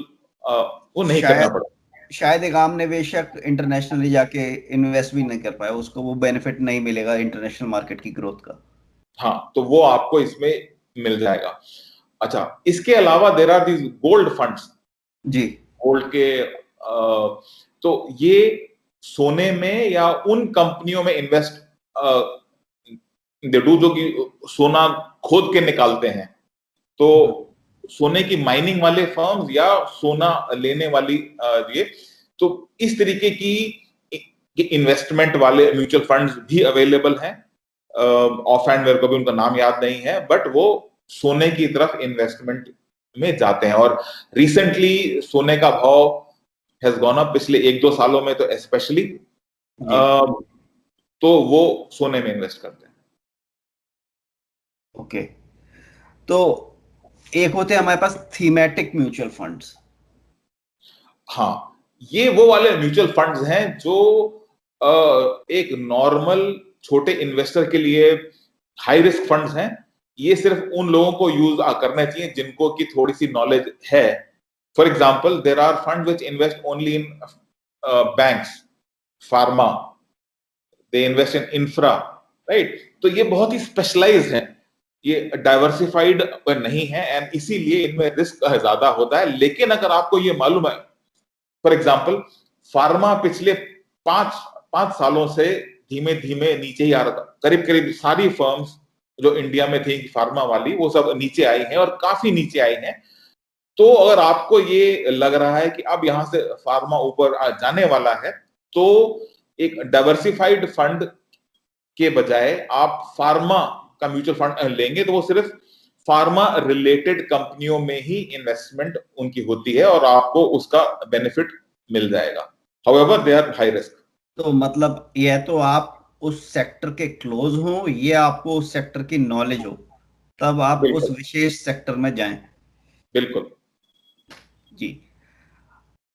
वो नहीं करना शायद पड़ा। शायद एक आम निवेशक इंटरनेशनली जाके इन्वेस्ट भी नहीं कर पाया, उसको वो बेनिफिट नहीं मिलेगा इंटरनेशनल मार्केट की ग्रोथ का। हाँ, तो वो आपको इसमें मिल जाएगा। अच्छा, इसके अलावा there are these gold funds. जी। गोल्ड के तो ये सोने में या उन कंपनियों में इन्वेस्ट दे डू जो कि सोना खोद के निकालते हैं। तो सोने की माइनिंग वाले फर्म्स या सोना लेने वाली ये, तो इस तरीके की इन्वेस्टमेंट वाले म्यूचुअल फंड्स भी अवेलेबल हैं। ऑफ हैंड मेरे को भी उनका नाम याद नहीं है, बट वो सोने की तरफ इन्वेस्टमेंट में जाते हैं। और रिसेंटली सोने का भाव हैज गॉन अप, पिछले 1-2 सालों में तो स्पेशली, तो वो सोने में इन्वेस्ट करते हैं। ओके। तो एक होते हैं हमारे पास थीमेटिक म्यूचुअल फंड्स। हाँ, ये वो वाले म्यूचुअल फंड्स हैं जो एक नॉर्मल छोटे इन्वेस्टर के लिए हाई रिस्क फंड्स हैं। ये सिर्फ उन लोगों को यूज करने चाहिए जिनको की थोड़ी सी नॉलेज है। For example, there are fund which invest only in banks, pharma, they invest in infra, right. तो ये बहुत ही स्पेशलाइज्ड है, ये डाइवर्सिफाइड नहीं है, एंड इसीलिए इनमें रिस्क ज्यादा होता है। लेकिन अगर आपको ये मालूम है, फॉर एग्जाम्पल, फार्मा पिछले 5 सालों से धीमे धीमे नीचे ही आ रहा था। करीब करीब सारी फर्म्स जो इंडिया में थी फार्मा वाली, वो सब नीचे आई हैं और काफी नीचे आई हैं। तो अगर आपको ये लग रहा है कि अब यहां से फार्मा ऊपर जाने वाला है, तो एक डाइवर्सिफाइड फंड के बजाय आप फार्मा का म्यूचुअल फंड लेंगे तो वो सिर्फ फार्मा रिलेटेड कंपनियों में ही इन्वेस्टमेंट उनकी होती है और आपको उसका बेनिफिट मिल जाएगा। However they are high risk. तो मतलब ये तो आप उस सेक्टर के क्लोज हो, ये आपको उस सेक्टर की नॉलेज हो, तब आप उस बिल्कुल विशेष सेक्टर में जाएं। बिल्कुल। जी।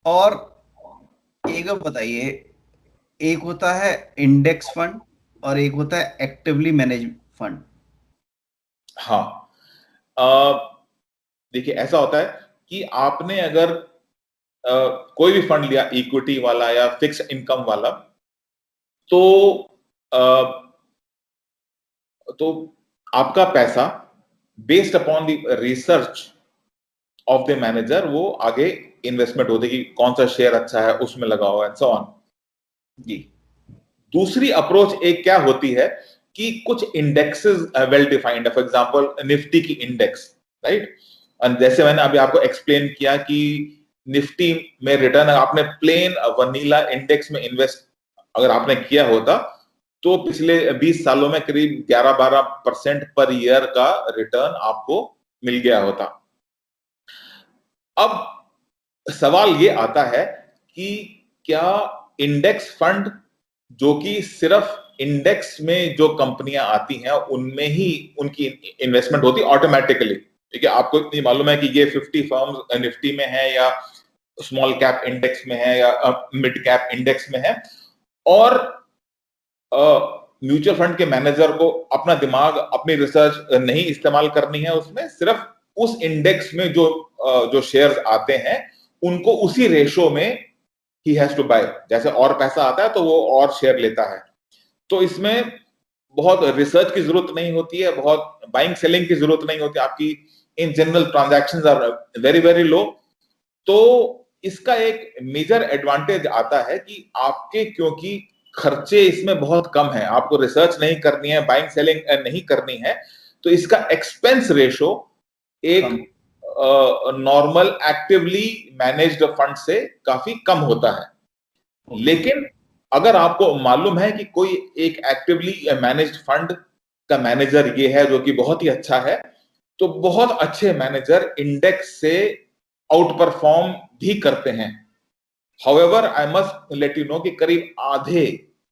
और एक और बताइए, एक होता है इंडेक्स फंड और एक होता है एक्टिवली मैनेज फंड। हाँ, देखिए ऐसा होता है कि आपने अगर कोई भी फंड लिया, इक्विटी वाला या फिक्स इनकम वाला, तो तो आपका पैसा based upon the research of the manager वो आगे इन्वेस्टमेंट होती है कि कौन सा शेयर अच्छा है उसमें लगाओ एंड सो ऑन। जी। दूसरी अप्रोच एक क्या होती है कि कुछ इंडेक्सेस वेल डिफाइंड है, फॉर एग्जांपल निफ्टी की इंडेक्स, राइट। और जैसे मैंने अभी आपको एक्सप्लेन किया कि निफ्टी में रिटर्न आपने प्लेन वनीला इंडेक्स में इन्वेस्ट अगर आपने किया होता, तो पिछले 20 सालों में करीब 11-12% पर ईयर का रिटर्न आपको मिल गया होता। अब सवाल ये आता है कि क्या इंडेक्स फंड, जो कि सिर्फ इंडेक्स में जो कंपनियां आती हैं उनमें ही उनकी इन्वेस्टमेंट होती है ऑटोमेटिकली, ठीक है, आपको इतनी मालूम है कि ये 50 फर्म्स निफ्टी में है या स्मॉल कैप इंडेक्स में है या मिड कैप इंडेक्स में है, और म्यूचुअल फंड के मैनेजर को अपना दिमाग, अपनी रिसर्च नहीं इस्तेमाल करनी है, उसमें सिर्फ उस इंडेक्स में जो शेयर्स आते हैं उनको उसी रेशो में ही हैज टू बाय, जैसे और पैसा आता है तो वो और शेयर लेता है। तो इसमें बहुत रिसर्च की जरूरत नहीं होती है, बहुत बाइंग सेलिंग की जरूरत नहीं होती आपकी। In general transactions are very very low. तो इसका एक मेजर एडवांटेज आता है कि आपके, क्योंकि खर्चे इसमें बहुत कम है, आपको रिसर्च नहीं करनी है, बाइंग सेलिंग नहीं करनी है, तो इसका एक्सपेंस रेशो एक नॉर्मल एक्टिवली मैनेज्ड फंड से काफी कम होता है। लेकिन अगर आपको मालूम है कि कोई एक एक्टिवली मैनेज्ड फंड का मैनेजर ये है जो कि बहुत ही अच्छा है, तो बहुत अच्छे मैनेजर इंडेक्स से आउट परफॉर्म भी करते हैं। However I must let you know कि करीब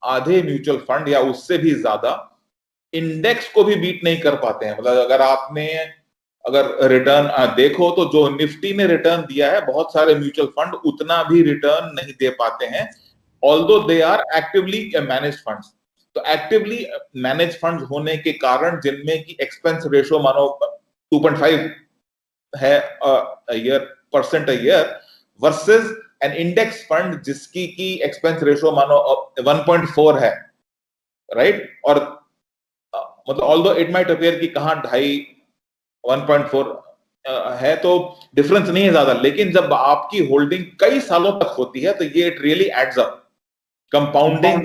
आधे म्यूचुअल फंड या उससे भी ज्यादा इंडेक्स को भी बीट नहीं कर पाते हैं। मतलब अगर रिटर्न देखो तो जो निफ्टी ने रिटर्न दिया है, बहुत सारे म्यूचुअल फंड उतना भी रिटर्न नहीं दे पाते हैं, although they are actively managed funds. तो एक्टिवली मैनेज फंड्स होने के कारण, जिनमें की एक्सपेंस रेशो मानो 2.5 है percent a year, versus an index fund जिसकी की एक्सपेंस रेशो मानो 1.4 है, राइट। और मतलब ऑल्दो इट माइट अपियर कि कहां 1.4 है, तो डिफरेंस नहीं है ज्यादा, लेकिन जब आपकी होल्डिंग कई सालों तक होती है तो ये it really adds up. Compounding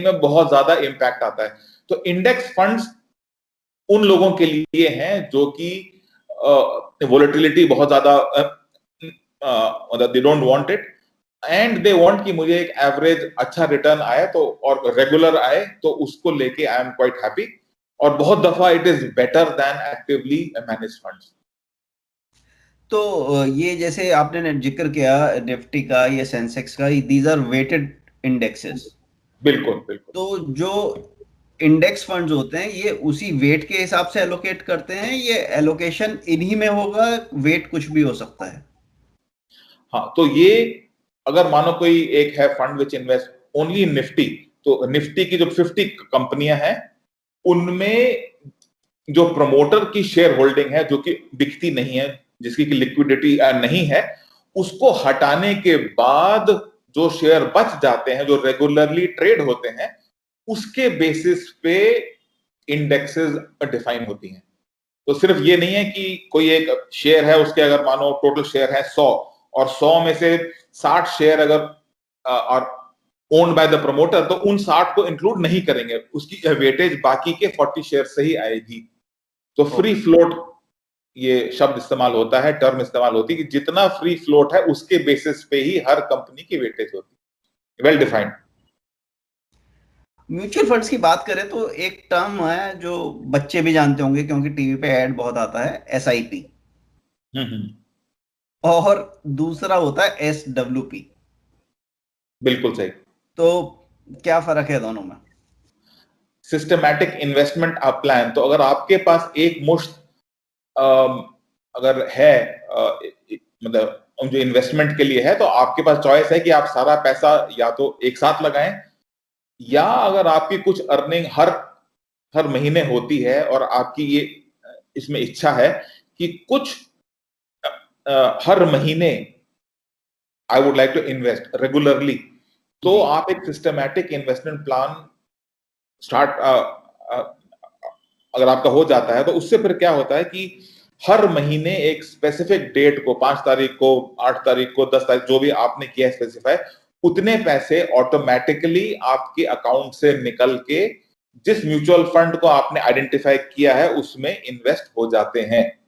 में बहुत ज्यादा इंपैक्ट आता है। तो इंडेक्स फंड्स उन लोगों के लिए हैं जो कि वोलेटिलिटी बहुत ज्यादा, मतलब they don't want it, and they want कि मुझे एक एवरेज अच्छा रिटर्न आए तो, और रेगुलर आए, तो उसको लेके आई एम क्वाइट हैप्पी। और बहुत दफा it is better than actively managed funds. तो ये जैसे आपने जिक्र किया निफ्टी का, ये सेंसेक्स का, दीज आर वेटेड इंडेक्सेस। बिल्कुल बिल्कुल। तो जो इंडेक्स फंड्स होते हैं ये उसी वेट के हिसाब से एलोकेट करते हैं, ये एलोकेशन इन्हीं में होगा, वेट कुछ भी हो सकता है? हाँ, तो ये अगर मानो कोई एक है fund which invest only in Nifty, तो निफ्टी की जो 50 कंपनियां हैं उनमें जो प्रमोटर की शेयर होल्डिंग है, जो कि दिखती नहीं है, जिसकी लिक्विडिटी नहीं है, उसको हटाने के बाद जो शेयर बच जाते हैं, जो रेगुलरली ट्रेड होते हैं, उसके बेसिस पे इंडेक्सेस डिफाइन होती हैं। तो सिर्फ ये नहीं है कि कोई एक शेयर है, उसके अगर मानो टोटल शेयर है 100, और 100 में से 60 शेयर अगर और ओन्ड बाय द प्रमोटर, तो उन 60 को इंक्लूड नहीं करेंगे, उसकी वेटेज बाकी के 40 शेयर से ही आएगी। तो फ्री फ्लोट ये शब्द इस्तेमाल होता है, टर्म इस्तेमाल होती है कि जितना फ्री फ्लोट है उसके बेसिस पे ही हर कंपनी की वेटेज होती है, वेल डिफाइंड। म्यूचुअल फंड्स की बात करें तो एक टर्म है जो बच्चे भी जानते होंगे क्योंकि टीवी पे ऐड बहुत आता है, एसआईपी। और दूसरा होता है एसडब्ल्यूपी। बिल्कुल सही। तो क्या फर्क है दोनों में? सिस्टमैटिक इन्वेस्टमेंट प्लान, तो अगर आपके पास एक मुश्त अगर है, मतलब जो इन्वेस्टमेंट के लिए है, तो आपके पास चॉइस है कि आप सारा पैसा या तो एक साथ लगाएं, या अगर आपकी कुछ अर्निंग हर हर महीने होती है और आपकी ये इसमें इच्छा है कि कुछ हर महीने I would like to invest regularly, तो आप एक सिस्टमैटिक इन्वेस्टमेंट प्लान स्टार्ट अगर आपका हो जाता है, तो उससे फिर क्या होता है कि हर महीने एक स्पेसिफिक डेट को, 5 तारीख को, 8 तारीख को, 10 तारीख, जो भी आपने किया है स्पेसिफाई, उतने पैसे ऑटोमेटिकली आपके अकाउंट से निकल के जिस म्यूचुअल फंड को आपने आइडेंटिफाई किया है उसमें इन्वेस्ट हो जाते हैं।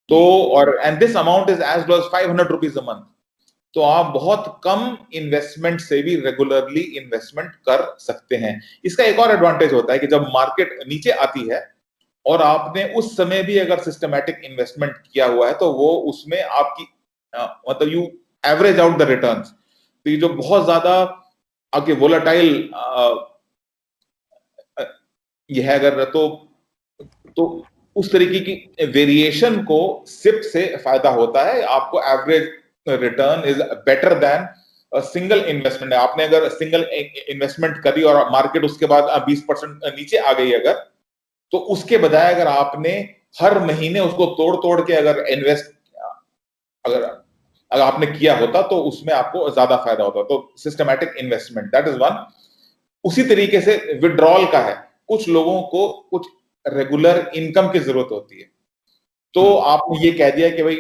तो और and this amount is as low as 500 rupees a month. तो आप बहुत कम इन्वेस्टमेंट से भी रेगुलरली इन्वेस्टमेंट कर सकते हैं। इसका एक और एडवांटेज होता है कि जब मार्केट नीचे आती है और आपने उस समय भी अगर सिस्टमैटिक इन्वेस्टमेंट किया हुआ है तो वो उसमें आपकी मतलब you average out the returns. तो ये जो बहुत ज्यादा आपके वोलेटाइल ये है अगर तो उस तरीके की वेरिएशन को सिप से फायदा होता है। आपको average return is better than single investment. आपने अगर सिंगल इन्वेस्टमेंट करी और मार्केट उसके बाद 20% नीचे आ गई अगर, तो उसके बजाय अगर आपने हर महीने उसको तोड़ तोड़ के अगर इन्वेस्ट अगर अगर आपने किया होता तो उसमें आपको ज्यादा फायदा होता। तो systematic investment that is one. उसी तरीके से विड्रॉल का है, कुछ लोगों को कुछ रेगुलर इनकम की जरूरत होती है। तो आपने ये कह दिया कि भाई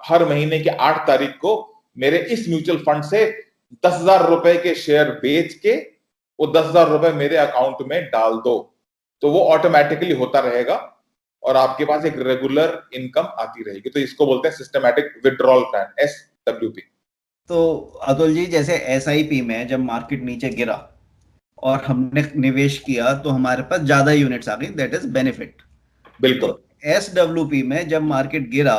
हर महीने की 8 तारीख को मेरे इस म्यूचुअल फंड से 10,000 रुपए के शेयर बेच के वो 10,000 रुपए मेरे अकाउंट में डाल दो, तो वो ऑटोमेटिकली होता रहेगा और आपके पास एक रेगुलर इनकम आती रहेगी। तो इसको बोलते हैं सिस्टमैटिक विड्रॉल प्लान, SWP। तो अतुल जी, जैसे SIP में जब मार्केट नीचे गिरा और हमने निवेश किया तो हमारे पास ज्यादा यूनिट्स आ गई, दैट इज बेनिफिट। बिल्कुल। तो SWP में जब मार्केट गिरा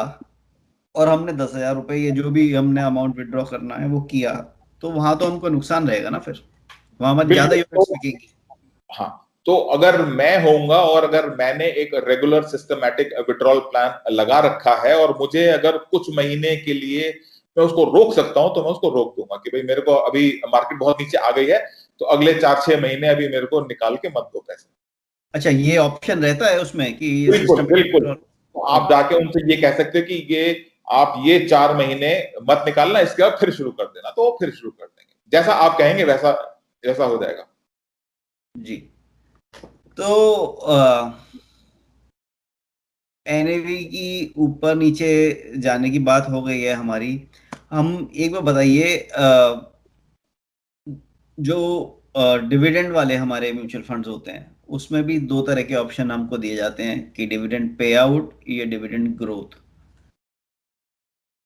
और हमने 10,000 रुपए, ये जो भी हमने अमाउंट विड्रॉ करना है वो किया, तो वहां तो हमको नुकसान रहेगा ना, फिर वहां हमारी ज्यादा बिल्कुल। यूनिट्स बिकेंगी। हाँ, तो अगर मैं होऊंगा और अगर मैंने एक रेगुलर सिस्टमैटिक विड्रॉल प्लान लगा रखा है और मुझे अगर कुछ महीने के लिए मैं उसको रोक सकता हूं तो मैं उसको रोक दूंगा कि भाई मेरे को अभी मार्केट बहुत नीचे आ गई है, तो अगले 4-6 महीने अभी मेरे को निकाल के मत दो पैसे। अच्छा, ये ऑप्शन रहता है उसमें कि ये बिल्कुल सिस्टम। बिल्कुल। तो आप जाके उनसे ये कह सकते हो कि ये आप ये 4 महीने मत निकालना, इसके बाद फिर शुरू कर देना, तो वो फिर शुरू कर देंगे। जैसा आप कहेंगे वैसा वैसा हो जाएगा। जी। तो NAV की ऊपर नीचे जाने की बात हो गई है हमारी। हम एक बार बताइए, जो डिविडेंड वाले हमारे म्यूचुअल फंड्स होते हैं उसमें भी दो तरह के ऑप्शन हमको दिए जाते हैं कि डिविडेंड पे आउट या डिविडेंड ग्रोथ।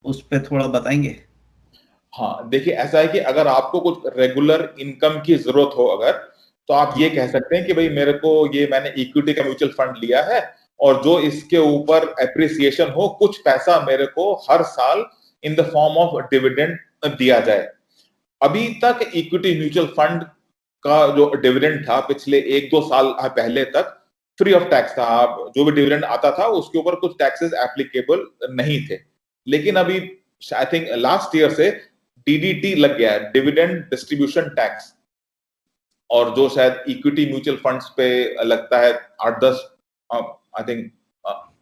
उस पे थोड़ा बताएंगे। हाँ, देखिए ऐसा है कि अगर आपको कुछ रेगुलर इनकम की जरूरत हो अगर, तो आप ये कह सकते हैं कि भाई मेरे को ये मैंने इक्विटी का म्यूचुअल फंड लिया है और जो इसके ऊपर एप्रिसिएशन हो कुछ पैसा मेरे को हर साल in the form of dividend दिया जाए। अभी तक इक्विटी म्यूचुअल फंड का जो डिविडेंड था पिछले 1-2 साल पहले तक फ्री ऑफ टैक्स था। आप जो भी डिविडेंड आता था उसके ऊपर कुछ टैक्सेस एप्लीकेबल नहीं थे। लेकिन अभी आई थिंक लास्ट ईयर से DDT लग गया है, डिविडेंड डिस्ट्रीब्यूशन टैक्स, और जो शायद इक्विटी म्यूचुअल फंड्स पे लगता है 8-10 आई थिंक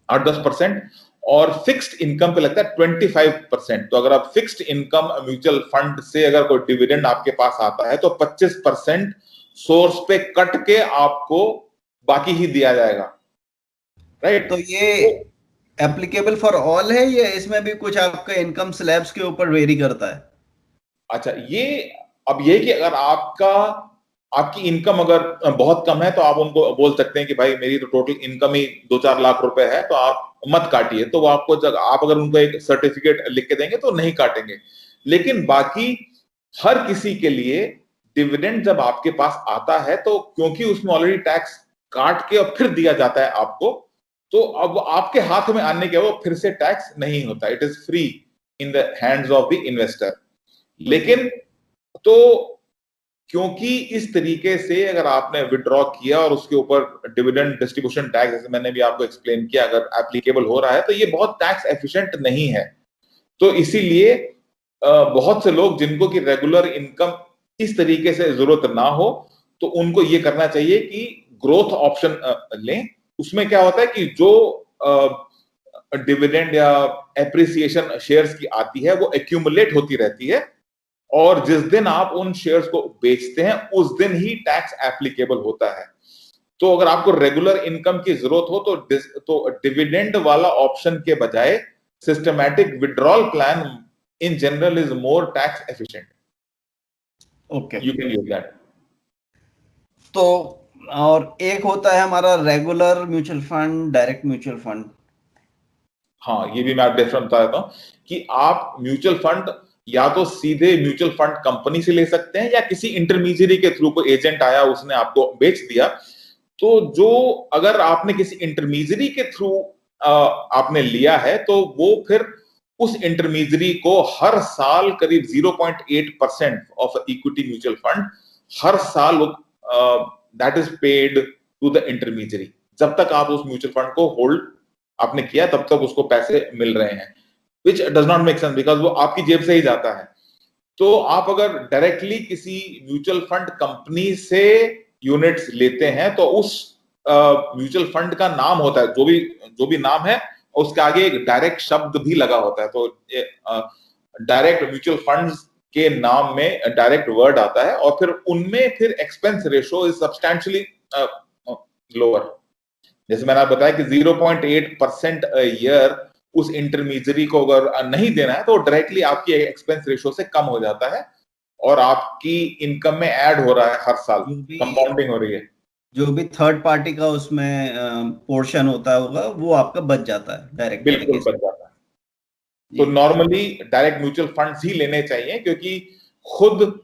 8-10%, और फिक्स्ड इनकम पे लगता है 25%। तो अगर आप फिक्स्ड इनकम म्यूचुअल फंड से अगर कोई डिविडेंड आपके पास आता है तो 25% सोर्स पे कट के आपको बाकी ही दिया जाएगा, राइट। तो ये एप्लीकेबल फॉर ऑल है या इसमें भी कुछ आपका इनकम स्लैब्स के ऊपर वेरी करता है? अच्छा, ये अब ये कि अगर आपकी इनकम अगर बहुत कम है तो आप उनको बोल सकते हैं कि भाई मेरी तो टोटल इनकम ही 2-4 लाख रुपए है तो आप मत काटिए, तो वो आपको जब आप अगर उनको एक सर्टिफिकेट लिख के देंगे तो नहीं काटेंगे। लेकिन बाकी हर किसी के लिए डिविडेंड जब आपके पास आता है तो क्योंकि उसमें ऑलरेडी टैक्स काट के और फिर दिया जाता है आपको, तो अब आपके हाथ में आने के वो फिर से टैक्स नहीं होता, it is free in the hands of the investor. लेकिन तो क्योंकि इस तरीके से अगर आपने विड्रॉ किया और उसके ऊपर डिविडेंड डिस्ट्रीब्यूशन टैक्स, जैसे मैंने भी आपको एक्सप्लेन किया, अगर एप्लीकेबल हो रहा है तो ये बहुत टैक्स एफिशिएंट नहीं है। तो इसीलिए बहुत से लोग जिनको की रेगुलर इनकम इस तरीके से जरूरत ना हो तो उनको ये करना चाहिए कि ग्रोथ ऑप्शन लें। उसमें क्या होता है कि जो डिविडेंड या एप्रिसिएशन शेयर्स की आती है वो एक्यूमुलेट होती रहती है और जिस दिन आप उन शेयर्स को बेचते हैं उस दिन ही टैक्स एप्लीकेबल होता है। तो अगर आपको रेगुलर इनकम की जरूरत हो तो डिविडेंड वाला ऑप्शन के बजाय systematic withdrawal plan in general is more tax efficient. Okay. You can use that. तो और एक होता है हमारा regular mutual fund, direct mutual fund. हाँ, ये भी मैं डिफरेंट बता देता हूँ कि आप म्यूचुअल फंड या तो सीधे म्यूचुअल फंड कंपनी से ले सकते हैं, या किसी इंटरमीडियरी के थ्रू कोई एजेंट आया उसने आपको बेच दिया। तो जो अगर आपने किसी इंटरमीडियरी के थ्रू आपने लिया है, तो वो फिर उस इंटरमीडियरी को हर साल करीब 0.8% ऑफ इक्विटी म्यूचुअल फंड हर साल that is paid to the intermediary. जब तक आप उस म्यूचुअल फंड को होल्ड आपने किया तब तक उसको पैसे मिल रहे हैं, which does not make sense because वो आपकी जेब से ही जाता है। तो आप अगर डायरेक्टली किसी म्यूचुअल फंड कंपनी से यूनिट्स लेते हैं तो उस म्यूचुअल फंड का नाम होता है, जो भी नाम है उसके आगे एक डायरेक्ट शब्द भी लगा होता है। तो डायरेक्ट म्यूचुअल फंड्स के नाम में डायरेक्ट वर्ड आता है, और फिर उनमें फिर expense ratio is substantially lower. जैसे मैंने आपको बताया कि 0.8% ईयर उस इंटरमीडियरी को अगर नहीं देना है तो डायरेक्टली आपकी एक्सपेंस रेशो से कम हो जाता है, और आपकी इनकम में ऐड हो रहा है, हर साल कंपाउंडिंग हो रही है। जो भी थर्ड पार्टी का उसमें पोर्शन होता होगा वो आपका बच जाता है डायरेक्ट बिल्कुल तरीके से। बच जाता है। तो नॉर्मली डायरेक्ट म्यूचुअल फंड्स ही लेने चाहिए, क्योंकि खुद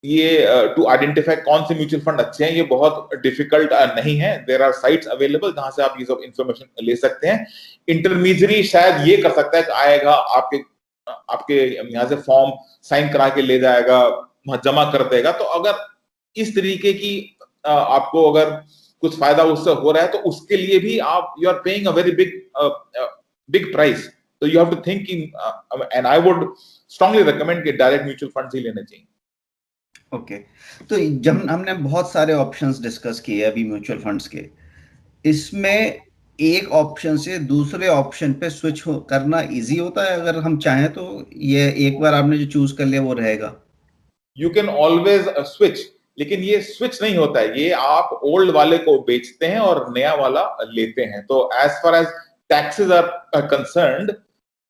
ये टू आइडेंटिफाई कौन से म्यूचुअल फंड अच्छे हैं ये बहुत डिफिकल्ट नहीं है। देयर आर साइट्स अवेलेबल जहां से आप ये सब इंफॉर्मेशन ले सकते हैं। इंटरमीडियरी शायद ये कर सकता है कि आएगा आपके आपके यहाँ से फॉर्म साइन करा के ले जाएगा, वहां जमा कर देगा। तो अगर इस तरीके की आपको अगर कुछ फायदा उससे हो रहा है तो उसके लिए भी आप you are paying a very big price. तो you have to think and I would strongly recommend कि डायरेक्ट म्यूचुअल फंड्स ही लेने चाहिए। ओके तो जब हमने बहुत सारे ऑप्शंस डिस्कस किए अभी म्यूचुअल फंड्स के, इसमें एक ऑप्शन से दूसरे ऑप्शन पे स्विच करना इजी होता है अगर हम चाहें तो? ये एक बार आपने जो चूज कर लिया वो रहेगा? यू कैन ऑलवेज स्विच, लेकिन ये स्विच नहीं होता है, ये आप ओल्ड वाले को बेचते हैं और नया वाला लेते हैं। तो as far as taxes are concerned,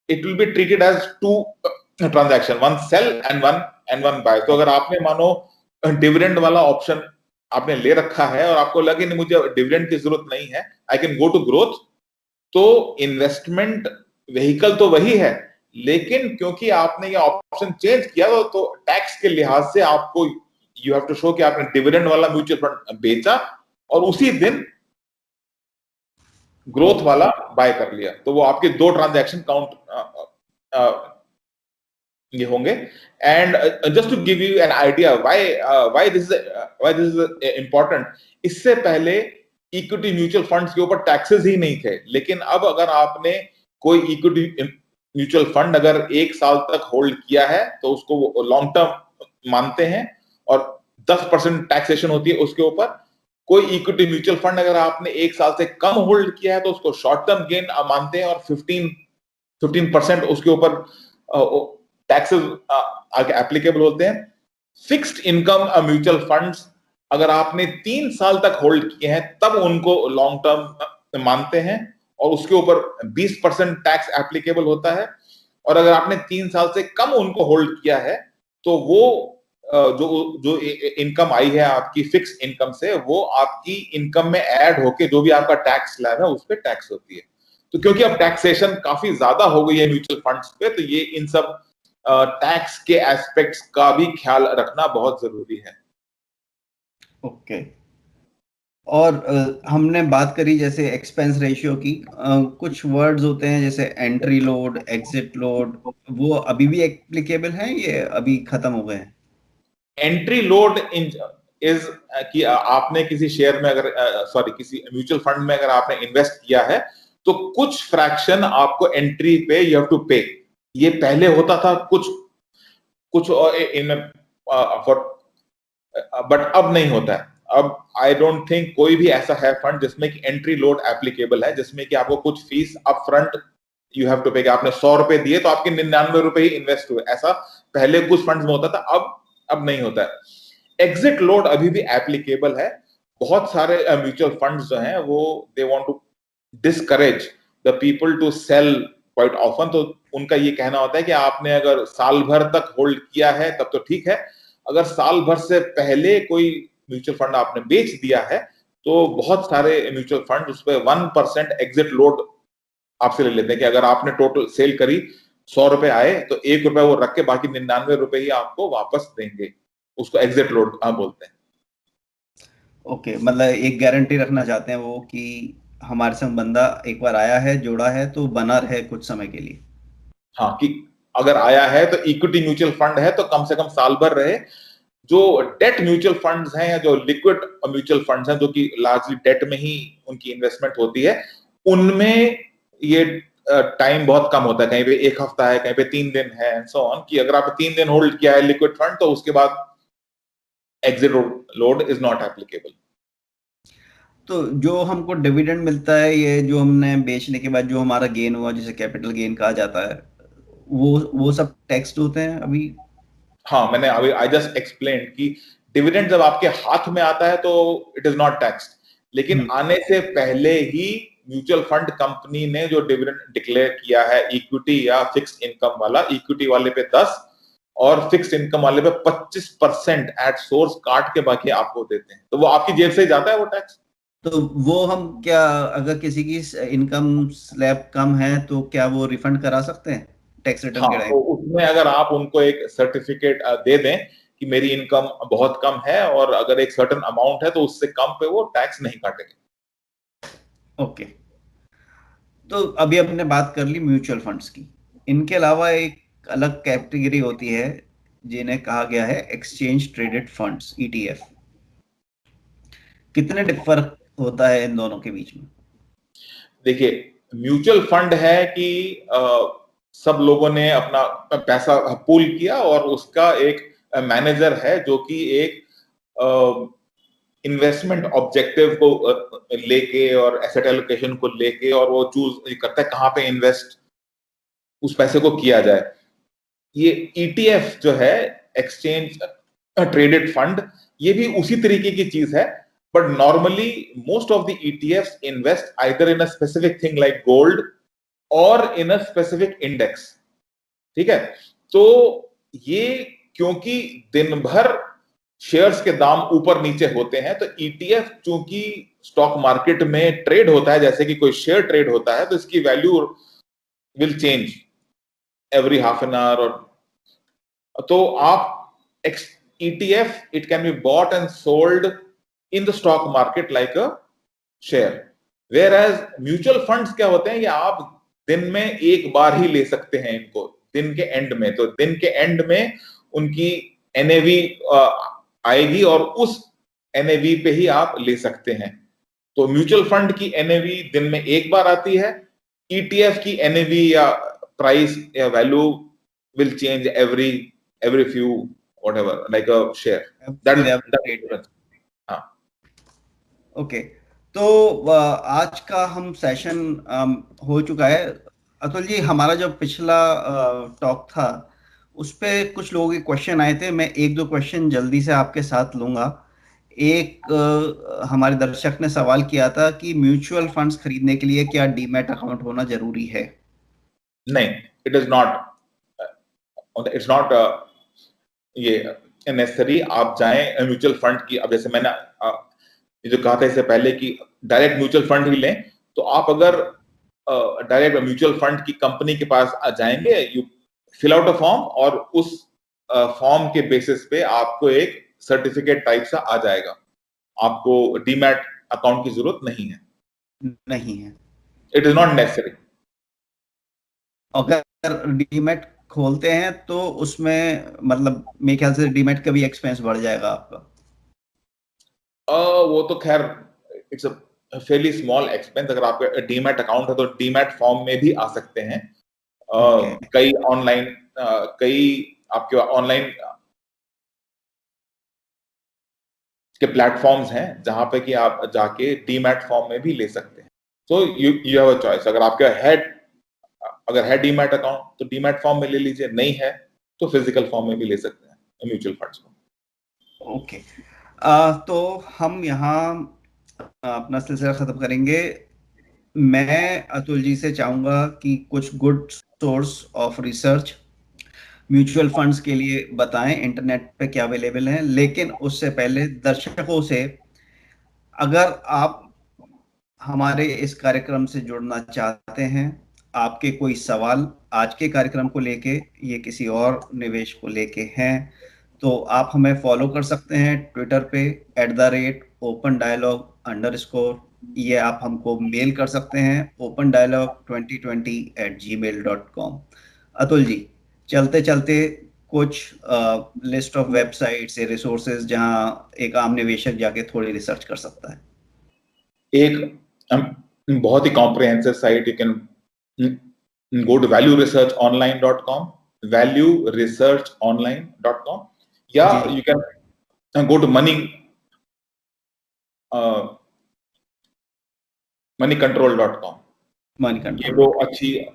it will be treated as two transaction, one sell and one buy. तो अगर आपने मानो डिविडेंड वाला ऑप्शन आपने ले रखा है और आपको लगे नहीं मुझे डिविडेंड की जरूरत नहीं है, I can go to growth, तो इन्वेस्टमेंट व्हीकल तो वही है, लेकिन क्योंकि आपने ये ऑप्शन चेंज किया तो टैक्स के लिहाज से आपको यू हैव टू शो कि आपने डिविडेंड वाला म्यूचुअल फंड बेचा और उसी दिन ग्रोथ वाला बाय कर लिया, तो वो आपके दो ट्रांजैक्शन काउंट ये होंगे। And just to give you an idea why this is important, इससे पहले इक्विटी म्यूचुअल फंड्स के ऊपर टैक्सेस ही नहीं थे, लेकिन अब अगर आपने कोई इक्विटी म्यूचुअल फंड अगर 1 साल तक होल्ड किया है तो उसको लॉन्ग टर्म मानते हैं और 10% टैक्सेशन होती है उसके ऊपर। कोई इक्विटी म्यूचुअल फंड अगर आपने 1 साल से कम होल्ड किया है तो उसको शॉर्ट टर्म गेन मानते हैं और 15% उसके ऊपर टैक्सेस आगे एप्लीकेबल होते हैं। फिक्स्ड इनकम म्यूचुअल फंड्स अगर आपने 3 साल तक होल्ड किए हैं तब उनको लॉन्ग टर्म मानते हैं और उसके ऊपर 20% टैक्स एप्लीकेबल होता है। और अगर आपने 3 साल से कम उनको होल्ड किया है तो वो जो इनकम आई है आपकी फिक्स इनकम से, वो आपकी इनकम में ऐड होके जो भी आपका टैक्स स्लैब है उस पर टैक्स होती है। तो क्योंकि अब टैक्सेशन काफी ज्यादा हो गई है म्यूचुअल फंड्स पे, तो ये इन सब टैक्स के एस्पेक्ट्स का भी ख्याल रखना बहुत जरूरी है। ओके और हमने बात करी जैसे एक्सपेंस रेशियो की, कुछ वर्ड्स होते हैं जैसे एंट्री लोड, एग्जिट लोड, वो अभी भी एप्लीकेबल हैं ये अभी खत्म हो गए हैं? एंट्री लोड इज कि आपने किसी शेयर में अगर सॉरी किसी म्यूचुअल फंड में अगर आपने इन्वेस्ट किया है तो कुछ फ्रैक्शन आपको एंट्री पे यू हैव टू पे। ये पहले होता था कुछ कुछ इन बट अब नहीं होता है। अब आई डोंट थिंक कोई भी ऐसा है फंड जिसमें कि एंट्री लोड एप्लीकेबल है, जिसमें कि आपको कुछ fees up front you have to pay. आपने 100 रुपए दिए तो आपके 99 रुपए ही इन्वेस्ट हुए, ऐसा पहले कुछ फंड्स में होता था, अब नहीं होता है। एग्जिट लोड अभी भी एप्लीकेबल है। बहुत सारे म्यूचुअल फंड्स जो हैं वो they want to discourage the people to sell quite often. तो उनका ये कहना होता है कि आपने अगर साल भर तक होल्ड किया है तब तो ठीक है, अगर साल भर से पहले कोई म्यूचुअल फंड आपने बेच दिया है तो बहुत सारे म्यूचुअल फंड उस पर 1% एग्जिट लोड आपसे ले लेते हैं कि अगर आपने टोटल सेल करी 100 रुपए आए तो 1 रुपए वो रख के बाकी 99 रुपए ही आपको वापस देंगे, उसको एग्जिट लोड बोलते हैं। ओके, मतलब एक गारंटी रखना चाहते हैं वो कि हमारे संग बंदा एक बार आया है, जोड़ा है, तो बना रहे कुछ समय के लिए। हाँ, कि अगर आया है तो इक्विटी म्यूचुअल फंड है तो कम से कम साल भर रहे। जो डेट म्यूचुअल फंड्स हैं या जो लिक्विड म्यूचुअल फंड्स हैं जो कि लार्जली डेट में ही उनकी इन्वेस्टमेंट होती है, उनमें ये टाइम बहुत कम होता है, कहीं पे 1 हफ्ता है, कहीं पे 3 दिन है एंड सो ऑन, कि अगर आप 3 दिन होल्ड किया है लिक्विड फंड तो उसके बाद exit load is not applicable. तो जो हमको डिविडेंड मिलता है, ये जो हमने बेचने के बाद जो हमारा गेन हुआ, जिसे कैपिटल गेन कहा जाता है, वो सब टैक्स्ड होते हैं अभी? हाँ, मैंने अभी आई जस्ट एक्सप्लेन कि डिविडेंड जब आपके हाथ में आता है तो इट इज नॉट टैक्स्ड, लेकिन आने से पहले ही म्यूचुअल फंड कंपनी ने जो डिविडेंड डिक्लेयर किया है इक्विटी या फिक्स इनकम वाला, इक्विटी वाले पे 10 और फिक्स इनकम वाले पे 25% एट सोर्स काट के बाकी आपको देते हैं, तो वो आपकी जेब से ही जाता है वो टैक्स। तो वो हम क्या, अगर किसी की इनकम स्लैब कम है तो क्या वो रिफंड करा सकते हैं टैक्स रिटर्न हाँ, के तो टाइम? उसमें अगर आप उनको एक सर्टिफिकेट दे दें कि मेरी इनकम बहुत कम है और अगर एक सर्टेन अमाउंट है तो उससे कम पे वो टैक्स नहीं काटेंगे। ओके, तो अभी हमने बात कर ली म्यूचुअल फंड्स की। इनके अलावा एक अलग कैटेगरी होती है जिन्हें कहा गया है एक्सचेंज ट्रेडेड फंड्स, ईटीएफ। कितने फर्क होता है इन दोनों के बीच में? देखिए, म्यूचुअल फंड है कि सब लोगों ने अपना पैसा पूल किया और उसका एक मैनेजर है जो कि एक इन्वेस्टमेंट ऑब्जेक्टिव को लेके और एसेट एलोकेशन को लेके और वो चूज करता है कहाँ पे इन्वेस्ट उस पैसे को किया जाए। ये ईटीएफ जो है, एक्सचेंज ट्रेडेड फंड, ये भी उसी तरीके की चीज है, but normally most of the ETFs invest either in a specific thing like gold और इन अ स्पेसिफिक इंडेक्स। ठीक है, तो ये क्योंकि दिन भर शेयर्स के दाम ऊपर नीचे होते हैं, तो ईटीएफ चूंकि स्टॉक मार्केट में ट्रेड होता है जैसे कि कोई शेयर ट्रेड होता है, तो इसकी value will change every half an hour. और तो आप ETF, it can be bought and sold in the stock market like a share, whereas mutual funds क्या होते हैं, ये आप दिन में एक बार ही ले सकते हैं इनको, दिन के एंड में। तो दिन के एंड में उनकी एनएवी आएगी और उस एनएवी पे ही आप ले सकते हैं। तो म्यूचुअल फंड की एनएवी दिन में एक बार आती है, ईटीएफ की एनएवी या प्राइस या value will change every few whatever like a share that हाँ। ओके, तो आज का हम सेशन हो चुका है। अतुल जी, हमारा जो पिछला टॉक था उस पे कुछ लोगों के क्वेश्चन आए थे, मैं एक दो क्वेश्चन जल्दी से आपके साथ लूंगा। एक हमारे दर्शक ने सवाल किया था कि म्यूचुअल फंड्स खरीदने के लिए क्या डीमैट अकाउंट होना जरूरी है? नहीं, it is not, it's not ये नेसेसरी। आप जाएं म्यूचुअल फंड की, अब जैसे मैंने ये जो कहा था इससे पहले कि डायरेक्ट म्यूचुअल फंड ही लें, तो आप अगर डायरेक्ट म्यूचुअल फंड की कंपनी के पास जाएंगे, you fill out a form और उस फॉर्म के बेसिस पे आपको एक सर्टिफिकेट टाइप सा आ जाएगा, आपको डीमैट अकाउंट की जरूरत नहीं है। नहीं है? It is not necessary. अगर डीमैट खोलते हैं तो उसमें मतलब मेरे ख्याल से डीमैट का भी एक्सपेंस बढ़ जाएगा आपका। वो तो खैर it's a fairly small expense. अगर आपका डीमैट अकाउंट है तो डीमैट फॉर्म में भी आ सकते हैं। ओके। कई ऑनलाइन कई आपके ऑनलाइन के प्लेटफॉर्म्स हैं जहां पे कि आप जाके डीमैट फॉर्म में भी ले सकते हैं। So you you have a choice. अगर है डीमैट अकाउंट तो डीमैट फॉर्म में ले लीजिए, नहीं है तो फिजिकल फॉर्म में भी ले सकते हैं म्यूचुअल फंड्स को। ओके, तो हम यहाँ अपना सिलसिला खत्म करेंगे। मैं अतुल जी से चाहूंगा कि कुछ good source of research mutual funds के लिए बताएं, इंटरनेट पे क्या अवेलेबल है। लेकिन उससे पहले दर्शकों से, अगर आप हमारे इस कार्यक्रम से जुड़ना चाहते हैं, आपके कोई सवाल आज के कार्यक्रम को लेके ये किसी और निवेश को लेके हैं तो आप हमें फॉलो कर सकते हैं ट्विटर पे @opendialogue_, ये आप हमको मेल कर सकते हैं opendialogue2020@gmail.com। अतुल जी, चलते चलते कुछ लिस्ट ऑफ वेबसाइट्स या रिसोर्सेज जहां एक आम निवेशक जाके थोड़ी रिसर्च कर सकता है। एक बहुत ही comprehensive site, you can go to valueresearchonline.com, valueresearchonline.com, या you can go to moneycontrol.com। Moneycontrol, ये वो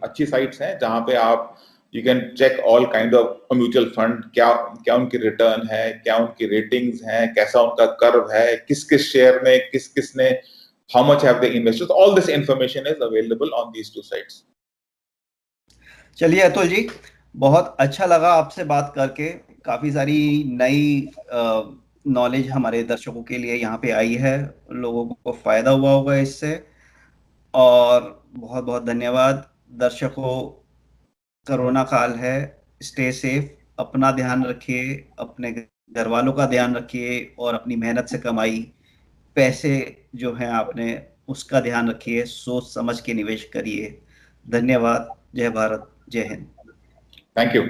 अच्छी साइट्स हैं जहां पे आप you can check all kind of mutual fund, क्या क्या उनकी रिटर्न है, क्या उनकी रेटिंग्स हैं, कैसा उनका कर्व है, किस किस शेयर में किस किस ने how much have they invested, all this information is available on these two sites। चलिए अतुल जी, बहुत अच्छा लगा आपसे बात करके। काफी सारी नई नॉलेज हमारे दर्शकों के लिए यहाँ पे आई है, लोगों को फायदा हुआ होगा इससे। और बहुत बहुत धन्यवाद दर्शकों। कोरोना काल है, स्टे सेफ, अपना ध्यान रखिए, अपने घर वालों का ध्यान रखिए और अपनी मेहनत से कमाई पैसे जो हैं आपने उसका ध्यान रखिए, सोच समझ के निवेश करिए। धन्यवाद। जय भारत, जय हिंद। Thank you.